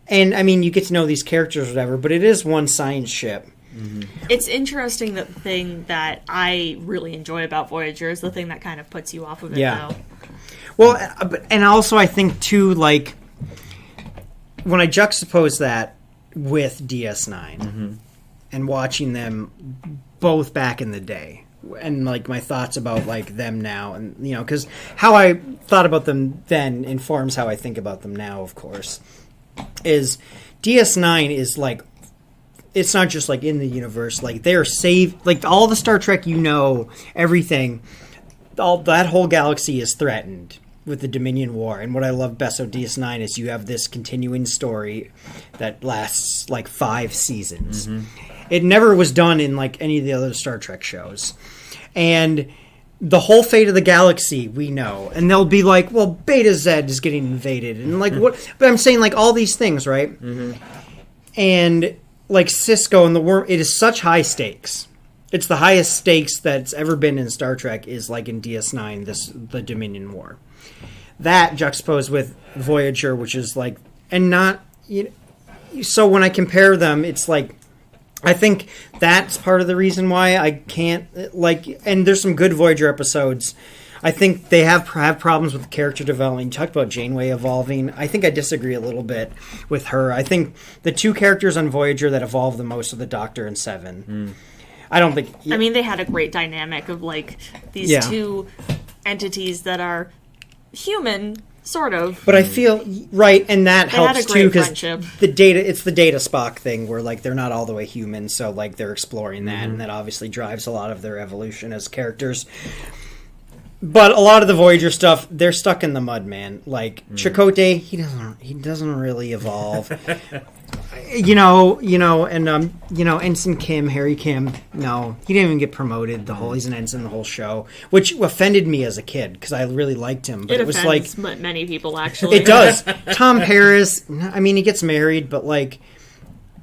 And I mean, you get to know these characters or whatever, but it is one science ship. It's interesting that the thing that I really enjoy about Voyager is the thing that kind of puts you off of it, though. Well, and also I think, too, like, when I juxtapose that with DS9 and watching them both back in the day, and, like, my thoughts about, like, them now, and, you know, because how I thought about them then informs how I think about them now, of course, is DS9 is, like, it's not just like in the universe, like they are saved, like all the Star Trek, you know, everything, all that whole galaxy is threatened with the Dominion War. And what I love best of DS9 is you have this continuing story that lasts like 5 seasons. It never was done in like any of the other Star Trek shows. And the whole fate of the galaxy, we know. And they'll be like, well, Beta Z is getting invaded. And like, what? But I'm saying like all these things, right? And like Cisco and the worm, it is such high stakes. It's the highest stakes that's ever been in Star Trek is like in DS9, the Dominion War. That juxtaposed with Voyager, which is like, and not, you know, so when I compare them, it's like, I think that's part of the reason why I can't, like, and there's some good Voyager episodes. I think they have problems with character development. You talked about Janeway evolving. I think I disagree a little bit with her. I think the 2 characters on Voyager that evolve the most are the Doctor and Seven. I don't think... I mean, they had a great dynamic of, like, these 2 entities that are human, sort of. But I feel... Right, and that helps, too, because it's the Data Spock thing, where, like, they're not all the way human, so, like, they're exploring that, and that obviously drives a lot of their evolution as characters. But a lot of the Voyager stuff, they're stuck in the mud, man. Like Chakotay, he doesn't really evolve. you know, and Ensign Kim, Harry Kim, no, he didn't even get promoted. He's an ensign the whole show, which offended me as a kid because I really liked him. But it was like many people actually. It does. Tom Paris, I mean, he gets married, but like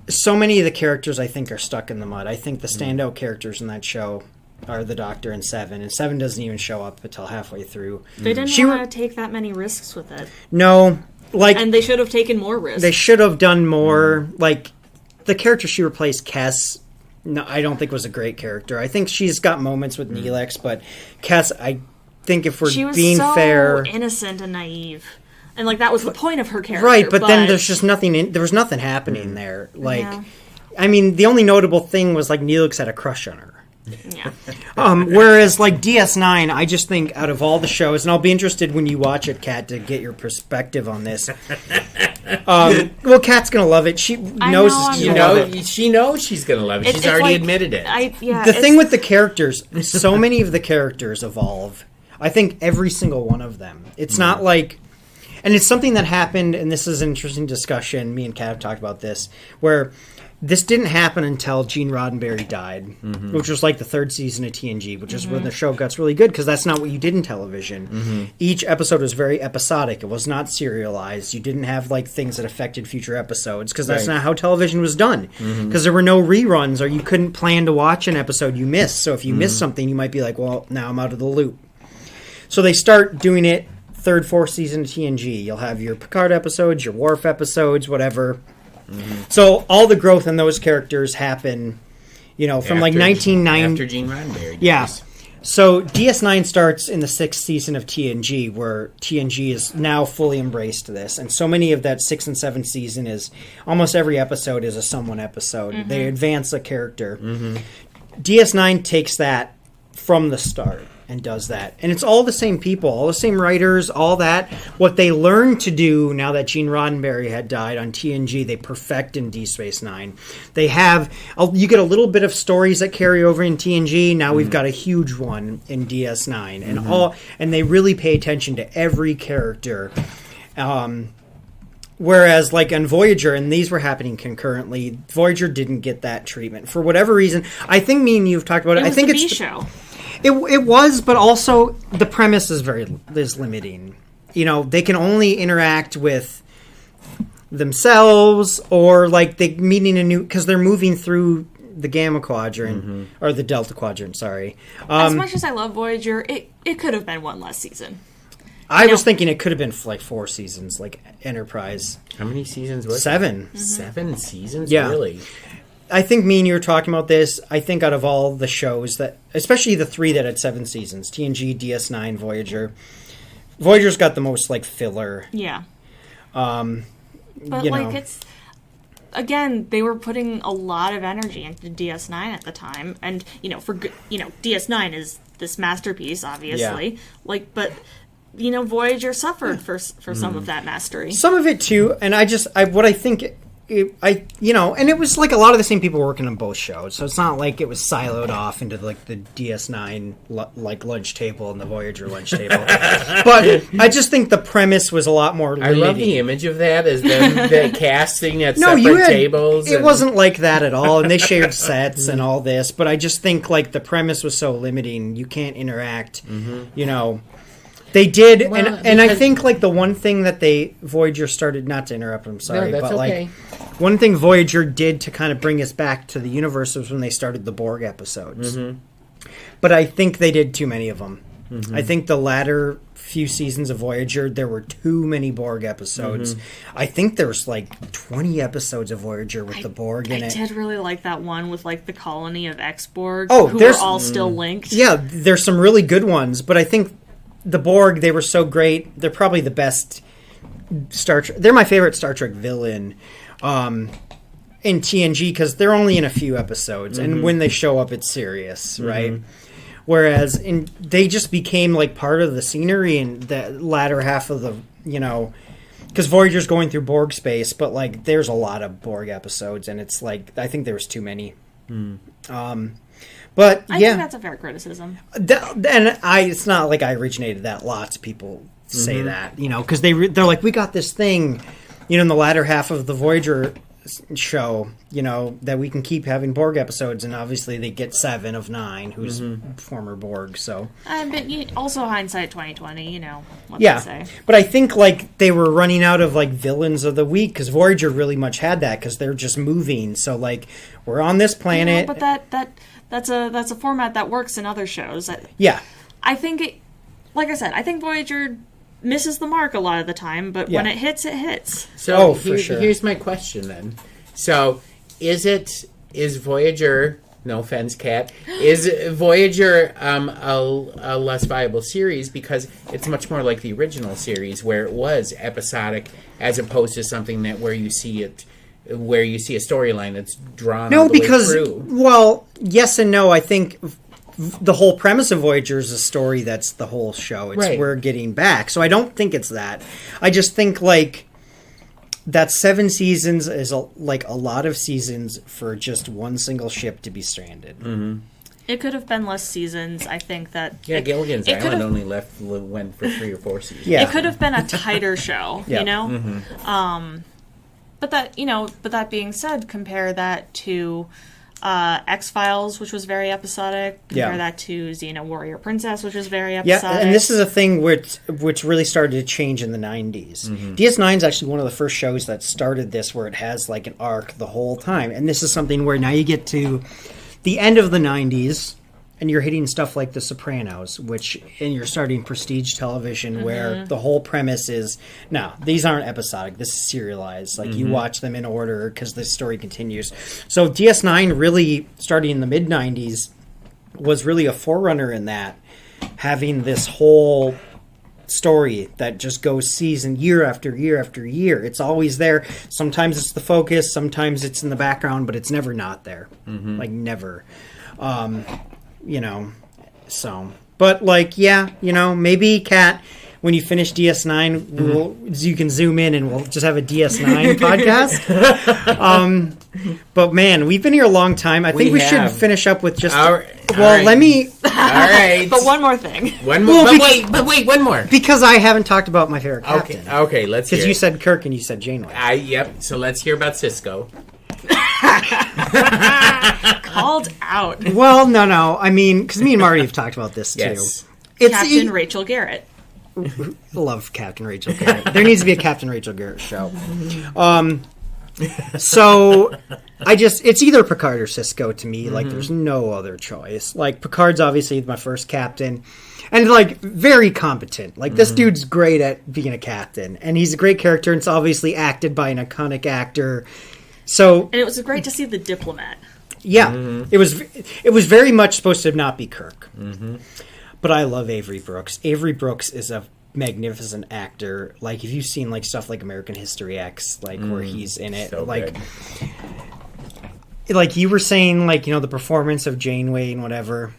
so many of the characters I think are stuck in the mud. I think the standout characters in that show are the Doctor and Seven doesn't even show up until halfway through. They didn't want to take that many risks with it. No, like, and they should have taken more risks. They should have done more. Like the character she replaced, Kes, no, I don't think was a great character. I think she's got moments with Neelix, but Kes, I think if we're being fair, innocent and naive. And like that was the point of her character, right? But then there's just nothing. There was nothing happening there. Like, I mean, the only notable thing was like Neelix had a crush on her. Yeah. Whereas like DS9, I just think out of all the shows, and I'll be interested when you watch it, Kat, to get your perspective on this. Well, Kat's gonna love it. She knows she's gonna love it. She knows she's gonna love it. She's already admitted it. The thing with the characters, so many of the characters evolve. I think every single one of them. It's not like. And it's something that happened, and this is an interesting discussion. Me and Kat have talked about this, where this didn't happen until Gene Roddenberry died, which was like the third season of TNG, which is when the show gets really good, because that's not what you did in television. Each episode was very episodic. It was not serialized. You didn't have like things that affected future episodes, because that's not how television was done. Because there were no reruns, or you couldn't plan to watch an episode you missed. So if you missed something, you might be like, well, now I'm out of the loop. So they start doing it third, fourth season of TNG. You'll have your Picard episodes, your Worf episodes, whatever. So all the growth in those characters happen, from after, like 1990. After Gene Roddenberry. Yeah. So DS9 starts in the sixth season of TNG, where TNG is now fully embraced this. And so many of that 6th and 7th season is, almost every episode is a someone episode. They advance a character. DS9 takes that from the start and does that. And it's all the same people, all the same writers, all that. What they learned to do now that Gene Roddenberry had died on TNG, they perfect in D Space Nine. They have, you get a little bit of stories that carry over in TNG. Now we've got a huge one in DS9. And they really pay attention to every character. Whereas, like on Voyager, and these were happening concurrently, Voyager didn't get that treatment. For whatever reason, I think me and you have talked about it. It was I think the it's B-show. It was, but also the premise is is limiting. They can only interact with themselves, or like they meeting a new, because they're moving through the Gamma Quadrant or the Delta Quadrant. Sorry. As much as I love Voyager, it could have been one less season. I was thinking it could have been like 4 seasons, like Enterprise. How many seasons was it? 7. 7 seasons? Yeah. Really? I think me and you were talking about this. I think out of all the shows that, especially the 3 that had 7 seasons, TNG, DS9, Voyager's got the most like filler. Yeah. But like it's, again, they were putting a lot of energy into DS9 at the time, and DS9 is this masterpiece, obviously. Yeah. But Voyager suffered for some of that mastery. Some of it too, and and it was like a lot of the same people working on both shows, so it's not like it was siloed off into like the DS9 like lunch table and the Voyager lunch table. But I just think the premise was a lot more limiting. I love the image of that as the casting at separate tables. It wasn't like that at all, and they shared sets and all this, but I just think like the premise was so limiting. You can't interact, They did, and I think like the one thing that Voyager started, not to interrupt, I'm sorry, no, that's but okay. One thing Voyager did to kind of bring us back to the universe was when they started the Borg episodes. But I think they did too many of them. I think the latter few seasons of Voyager, there were too many Borg episodes. I think there's like 20 episodes of Voyager with the Borg in it. I did really like that one with like the colony of X-Borg, who there's are all still linked. Yeah, there's some really good ones, but I think the Borg, they were so great. They're probably the best Star Trek. They're my favorite Star Trek villain in TNG, because they're only in a few episodes, and when they show up, it's serious, right? Whereas they just became like part of the scenery in the latter half of the, because Voyager's going through Borg space, but like there's a lot of Borg episodes, and it's like I think there was too many. But I think that's a fair criticism. It's not like I originated that. Lots of people say that, because they're like, we got this thing, in the latter half of the Voyager show, that we can keep having Borg episodes, and obviously they get 7 of 9 who's former Borg. So, but also hindsight 2020, what yeah. they say. But I think like they were running out of like villains of the week, because Voyager really much had that, because they're just moving. So like we're on this planet, but that's a format that works in other shows. Yeah, I think like I said, I think Voyager misses the mark a lot of the time, but when it hits, it hits. So for sure. Here's my question then. So is Voyager, no offense, Kat, is Voyager a less viable series because it's much more like the original series where it was episodic, as opposed to something that where you see a storyline that's drawn all the way through? Well, yes and no. I think the whole premise of Voyager is a story that's the whole show. It's we're getting back. So I don't think it's that. I just think like that 7 seasons is like a lot of seasons for just one single ship to be stranded. It could have been less seasons. I think that... Yeah, Gilligan's it Island only went for 3 or 4 seasons. Yeah. It could have been a tighter show, Yeah. you know? But that being said, compare that to X-Files, which was very episodic. Compare that to Xena Warrior Princess, which was very episodic. Yeah, and this is a thing which really started to change in the 90s. DS9 is actually one of the first shows that started this where it has like an arc the whole time. And this is something where now you get to the end of the 90s and you're hitting stuff like The Sopranos, and you're starting prestige television where the whole premise is, no, these aren't episodic. This is serialized. Like, you watch them in order because the story continues. So DS9 really, starting in the mid-90s, was really a forerunner in that, having this whole story that just goes season year after year after year. It's always there. Sometimes it's the focus, sometimes it's in the background, but it's never not there. Like, never. You know, so, but like, yeah, you know, maybe Kat, when you finish DS9, you can zoom in and we'll just have a DS9 podcast. But man, we've been here a long time. I think we should finish up with just. Let me. All right. But one more thing. One more. But wait, one more. Because I haven't talked about my favorite captain. Okay, let's hear. Because you said Kirk and you said Janeway. Yep. So let's hear about Cisco. Called out. Well, no. I mean, because me and Marty have talked about this too. Yes. Captain Rachel Garrett. Love Captain Rachel Garrett. There needs to be a Captain Rachel Garrett show. So it's either Picard or Cisco to me. Like, there's no other choice. Like, Picard's obviously my first captain, and like very competent. Like, this dude's great at being a captain, and he's a great character. And it's obviously acted by an iconic actor. So, and it was great to see the diplomat. Yeah, it was very much supposed to not be Kirk. But I love Avery Brooks. Avery Brooks is a magnificent actor. Like, if you've seen like stuff like American History X, like where he's in it, so like, good. like you were saying, like, you know, the performance of Janeway and whatever.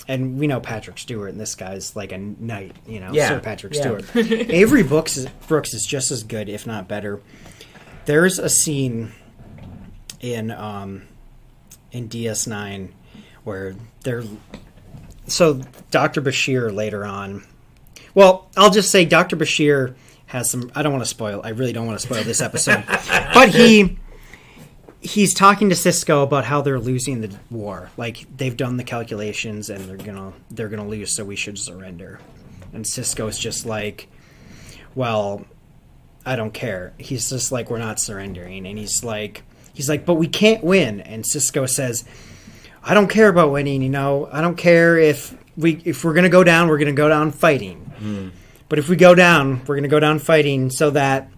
And we know Patrick Stewart, and this guy's like a knight, you know, Sir Patrick Stewart. Avery Brooks is just as good, if not better. There's a scene in DS9 where so Dr. Bashir later on, well, I'll just say Dr. Bashir has some, I really don't want to spoil this episode, but he's talking to Cisco about how they're losing the war. Like, they've done the calculations and they're gonna lose, so we should surrender. And Cisco's just like, well, I don't care. He's just like, we're not surrendering. And he's like, but we can't win. And Cisco says, I don't care about winning, you know. I don't care if we're going to go down, we're going to go down fighting. But if we go down, we're going to go down fighting so that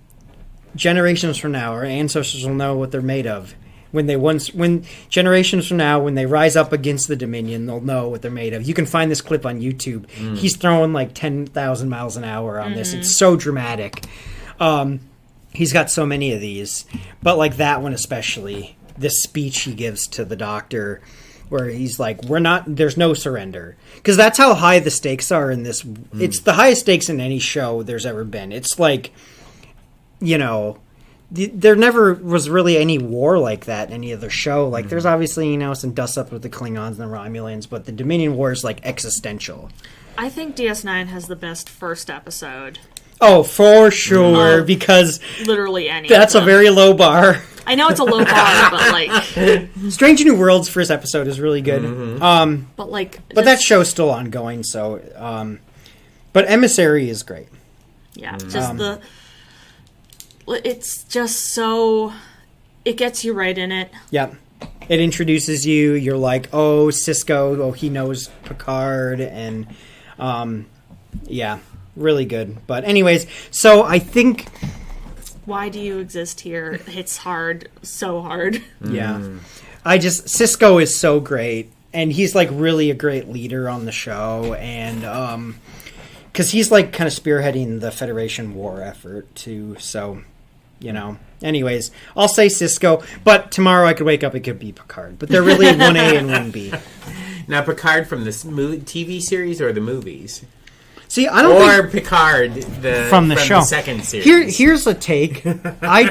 generations from now, our ancestors will know what they're made of. When generations from now, when they rise up against the Dominion, they'll know what they're made of. You can find this clip on YouTube. He's throwing like 10,000 miles an hour on this. It's so dramatic. He's got so many of these, but like that one especially, this speech he gives to the doctor where he's like, there's no surrender. Because that's how high the stakes are in this. It's the highest stakes in any show there's ever been. It's like, you know, there never was really any war like that in any other show. Like, there's obviously, you know, some dust-up with the Klingons and the Romulans, but the Dominion War is like existential. I think DS9 has the best first episode. Oh, for sure, because literally any. That's a very low bar. I know it's a low bar, but like Strange New Worlds first episode is really good. But that show's still ongoing. So, but Emissary is great. Yeah, just it's just so it gets you right in it. Yep. It introduces you. You're like, oh, Cisco. Oh, he knows Picard, and yeah. Really good. But anyways, so I think... Why do you exist here? Hits hard, so hard. Yeah. Cisco is so great, and he's like really a great leader on the show, and because he's like kind of spearheading the Federation war effort too, so, you know. Anyways, I'll say Cisco, but tomorrow I could wake up, it could be Picard. But they're really 1A and 1B. Now, Picard from this TV series or the movies? See, I don't think... Or Picard from the show. The second series. Here's a take. I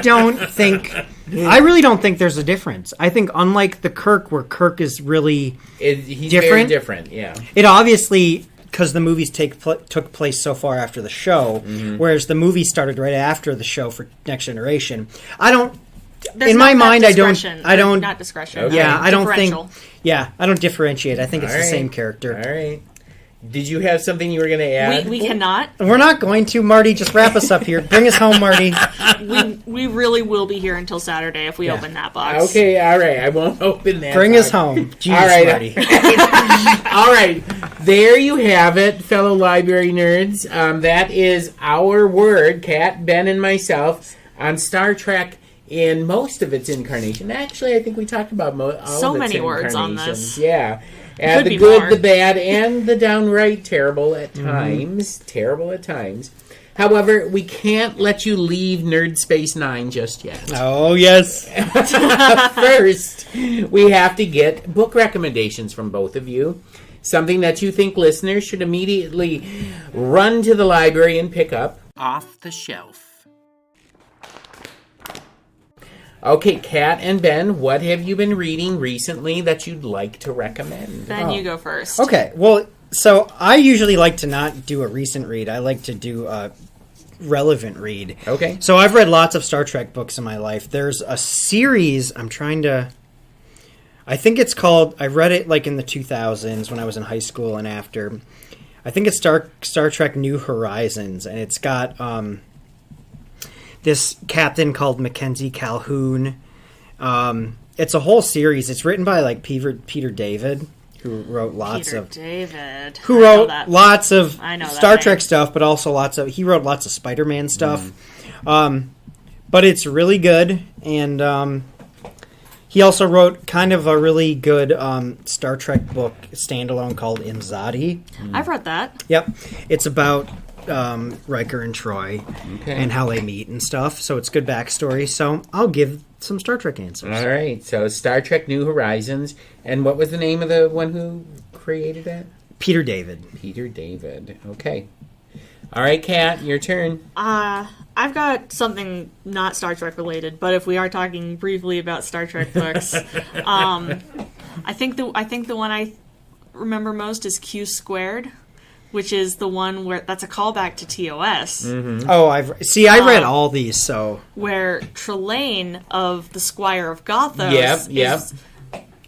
really don't think there's a difference. I think unlike the Kirk, where Kirk is really He's different. very different, yeah. It obviously, because the movies took place so far after the show, whereas the movie started right after the show for Next Generation. There's in my not that mind, discretion. I don't. Not discretion. Okay. Yeah, I don't think. Differential. Yeah, I don't differentiate. I think it's All the right. same character. All right. Did you have something you were going to add? We cannot. We're not going to, Marty. Just wrap us up here. Bring us home, Marty. We really will be here until Saturday if we open that box. Okay, all right. I won't open that. Bring us box. home. Jesus, All right. Marty. All right. There you have it, fellow library nerds. That is our word, Kat, Ben, and myself, on Star Trek in most of its incarnation. Actually, I think we talked about all So of its many words on incarnations. this. Yeah. Could The be good, more. the bad, and the downright terrible at times. Terrible at times. However, we can't let you leave Nerd Space 9 just yet. Oh yes. First, we have to get book recommendations from both of you. Something that you think listeners should immediately run to the library and pick up. Off the shelf. Okay, Kat and Ben, what have you been reading recently that you'd like to recommend? Ben, you go first. Okay. Well, so I usually like to not do a recent read. I like to do a relevant read. Okay. So I've read lots of Star Trek books in my life. There's a series I think it's called, I read it like in the 2000s when I was in high school and after. I think it's Star Trek New Horizons, and it's got this captain called Mackenzie Calhoun. It's a whole series. It's written by like Peter David, who wrote lots Peter of David. who I know wrote that. lots of I know that Star name. Trek stuff, but also he wrote lots of Spider-Man stuff. But it's really good, and he also wrote kind of a really good Star Trek book standalone called Imzadi. I've read that. Yep, it's about Riker and Troy Okay. and how they meet and stuff. So it's good backstory. So I'll give some Star Trek answers. All right, so Star Trek New Horizons. And what was the name of the one who created that? Peter David. Peter David. Okay. All right, Kat, your turn. I've got something not Star Trek related, but if we are talking briefly about Star Trek books, I think the one I remember most is Q Squared, which is the one where that's a callback to TOS, Oh, I read all these. So where Trelane of the Squire of Gothos Yep. is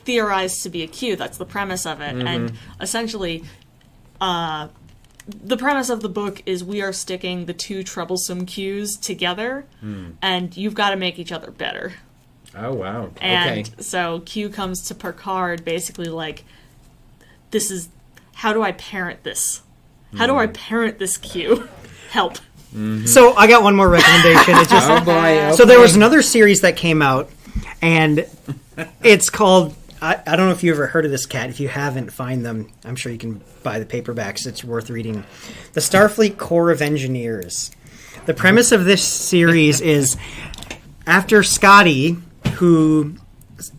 theorized to be a Q. That's the premise of it, and essentially, the premise of the book is we are sticking the two troublesome Qs together, and you've got to make each other better. Oh, wow. And okay. so Q comes to Picard basically like, this is, how do I parent this? How do I parent this Q? Help. So I got one more recommendation. It just Oh, boy. So there was another series that came out, and it's called. I don't know if you ever heard of this, Cat. If you haven't, find them. I'm sure you can buy the paperbacks. It's worth reading. The Starfleet Corps of Engineers. The premise of this series is after Scotty, who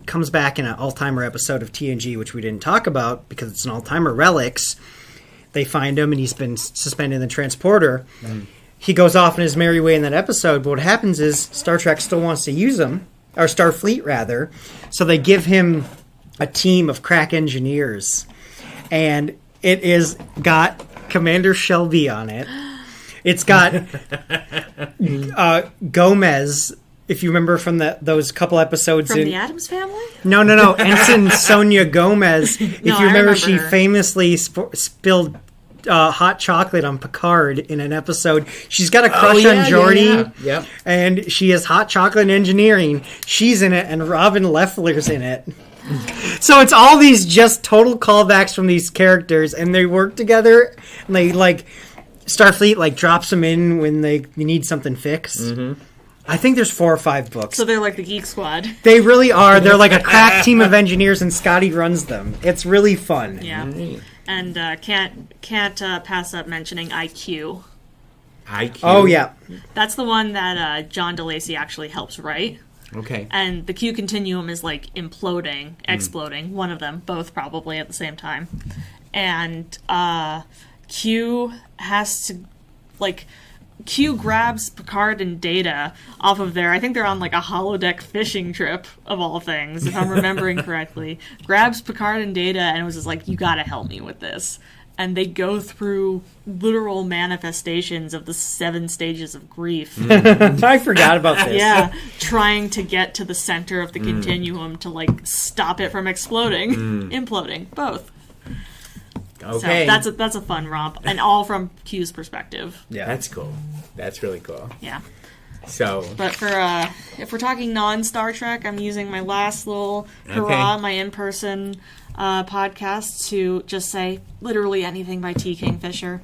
comes back in an all-timer episode of TNG, which we didn't talk about because it's an all-timer relics. They find him, and he's been suspended in the transporter. He goes off in his merry way in that episode, but what happens is Star Trek still wants to use him, or Starfleet, rather, so they give him a team of crack engineers. And it is got Commander Shelby on it. It's got Gomez, if you remember from those couple episodes. From the Addams Family? No. Ensign Sonia Gomez. If No, you I remember, remember she her. famously spilled hot chocolate on Picard in an episode. She's got a crush on Geordi. Yep. And she is hot chocolate in engineering. She's in it, and Robin Leffler's in it. So it's all these just total callbacks from these characters, and they work together, and they, like, Starfleet, like, drops them in when they need something fixed. I think there's 4 or 5 books. So they're like the Geek Squad. They really are. They're like a crack team of engineers, and Scotty runs them. It's really fun. Yeah. And can't pass up mentioning IQ. IQ. Oh, yeah. That's the one that John DeLacy actually helps write. Okay. And the Q continuum is like imploding, exploding, one of them, both probably at the same time. And Q has to, like, Q grabs Picard and Data off of there. I think they're on like a holodeck fishing trip of all things, if I'm remembering correctly. Grabs Picard and Data and was just like, you gotta help me with this. And they go through literal manifestations of the 7 stages of grief. I forgot about this. Yeah, trying to get to the center of the continuum to like stop it from exploding, imploding, both. Okay. So that's a fun romp, and all from Q's perspective. Yeah. That's cool. That's really cool. Yeah. So, But for if we're talking non-Star Trek, I'm using my last little hurrah, my in-person podcast, to just say literally anything by T. Kingfisher.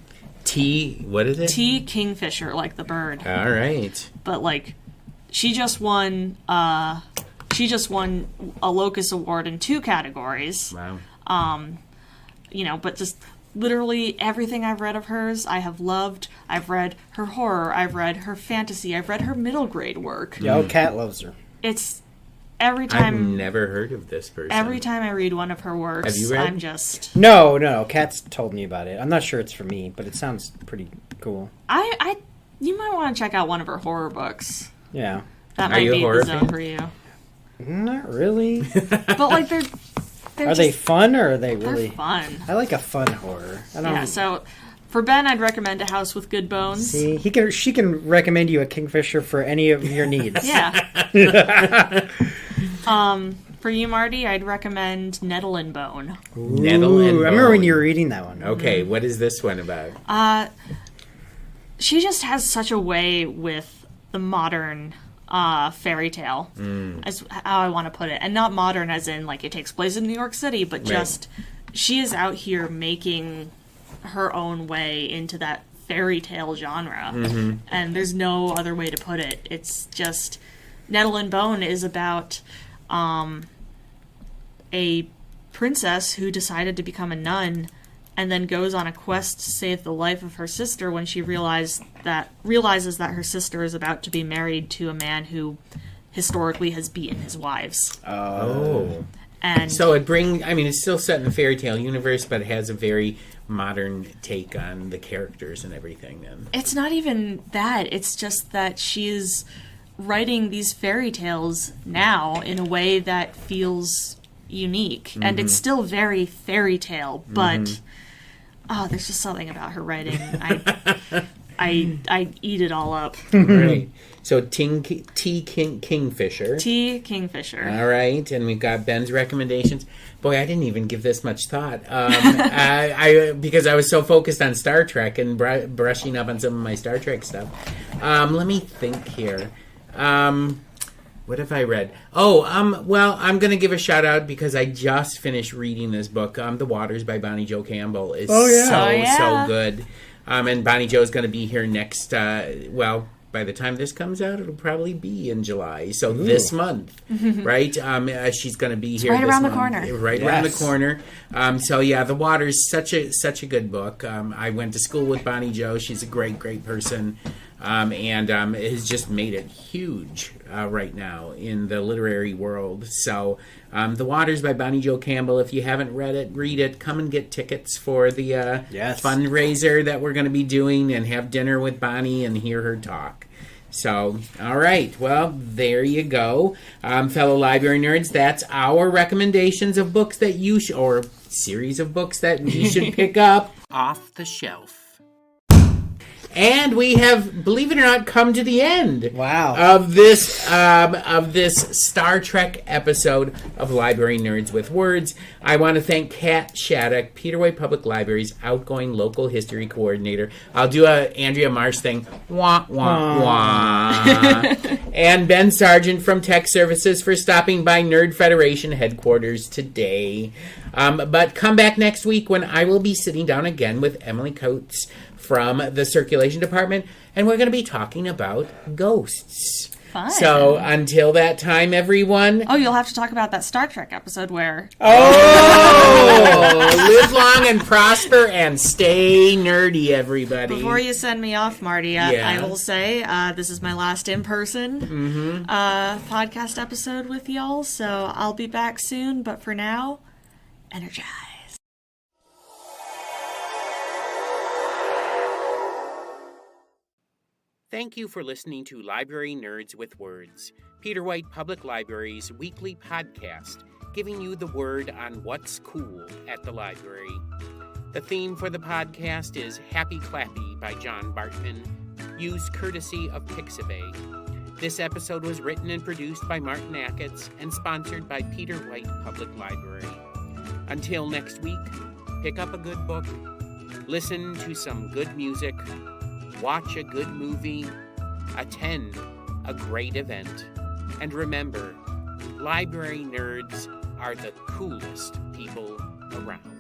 what is it? T. Kingfisher, like the bird. All right. But like, she just won a Locus Award in 2 categories. Wow. You know, but just literally everything I've read of hers, I have loved. I've read her horror, I've read her fantasy, I've read her middle grade work. Yeah, Kat loves her. It's every time. I've never heard of this person. Every time I read one of her works, Have you read? I'm just. No. Kat's told me about it. I'm not sure it's for me, but it sounds pretty cool. You might want to check out one of her horror books. Yeah. That Are might you a be horror the zone fan? for you. Not really. But like they're Are they fun or are they they're really? fun. I like a fun horror. I don't. Yeah. So for Ben, I'd recommend A House with Good Bones. See, she can recommend you a Kingfisher for any of your needs. Yeah. For you, Marty, I'd recommend Nettle and Bone. Nettle and Ooh, I remember when Bone. you were reading that one. Okay, what is this one about? She just has such a way with the modern fairy tale, as how I want to put it, and not modern as in like it takes place in New York City, but just she is out here making her own way into that fairy tale genre, and there's no other way to put it. It's just Nettle and Bone is about a princess who decided to become a nun and then goes on a quest to save the life of her sister when she realizes that her sister is about to be married to a man who historically has beaten his wives. Oh. And So it's still set in the fairy tale universe, but it has a very modern take on the characters and everything then. it's not even that. It's just that she is writing these fairy tales now in a way that feels unique. And it's still very fairy tale, but there's just something about her writing. I eat it all up. Right. So Kingfisher. T. Kingfisher. All right, and we've got Ben's recommendations. Boy, I didn't even give this much thought because I was so focused on Star Trek and brushing up on some of my Star Trek stuff. Let me think here. What have I read? Well, I'm going to give a shout out because I just finished reading this book. The Waters by Bonnie Jo Campbell is so good. And Bonnie Jo is going to be here next. By the time this comes out, it'll probably be in July. So this month, right? She's going to be here right this around the month. corner. Right around the corner. The Waters, such a good book. I went to school with Bonnie Jo. She's a great person. And has just made it huge right now in the literary world. So, The Waters by Bonnie Jo Campbell. If you haven't read it, read it. Come and get tickets for the fundraiser that we're going to be doing and have dinner with Bonnie and hear her talk. So, all right. Well, there you go. Fellow library nerds, that's our recommendations of books that you or series of books that you should pick up off the shelf. And we have, believe it or not, come to the end of this Star Trek episode of Library Nerds with Words. I want to thank Kat Shattuck, Peterway Public Library's outgoing local history coordinator. I'll do a Andrea Marsh thing. Wah, wah, wah. And Ben Sargent from Tech Services for stopping by Nerd Federation headquarters today. But come back next week when I will be sitting down again with Emily Coates from the circulation department, and we're going to be talking about ghosts. Fun. So until that time, everyone. Oh, you'll have to talk about that Star Trek episode where. Live long and prosper and stay nerdy, everybody. Before you send me off, Marty, I will say this is my last in-person podcast episode with y'all, so I'll be back soon, but for now, energize. Thank you for listening to Library Nerds with Words, Peter White Public Library's weekly podcast, giving you the word on what's cool at the library. The theme for the podcast is Happy Clappy by John Bartman, used courtesy of Pixabay. This episode was written and produced by Martin Acketts and sponsored by Peter White Public Library. Until next week, pick up a good book, listen to some good music, watch a good movie, attend a great event, and remember, library nerds are the coolest people around.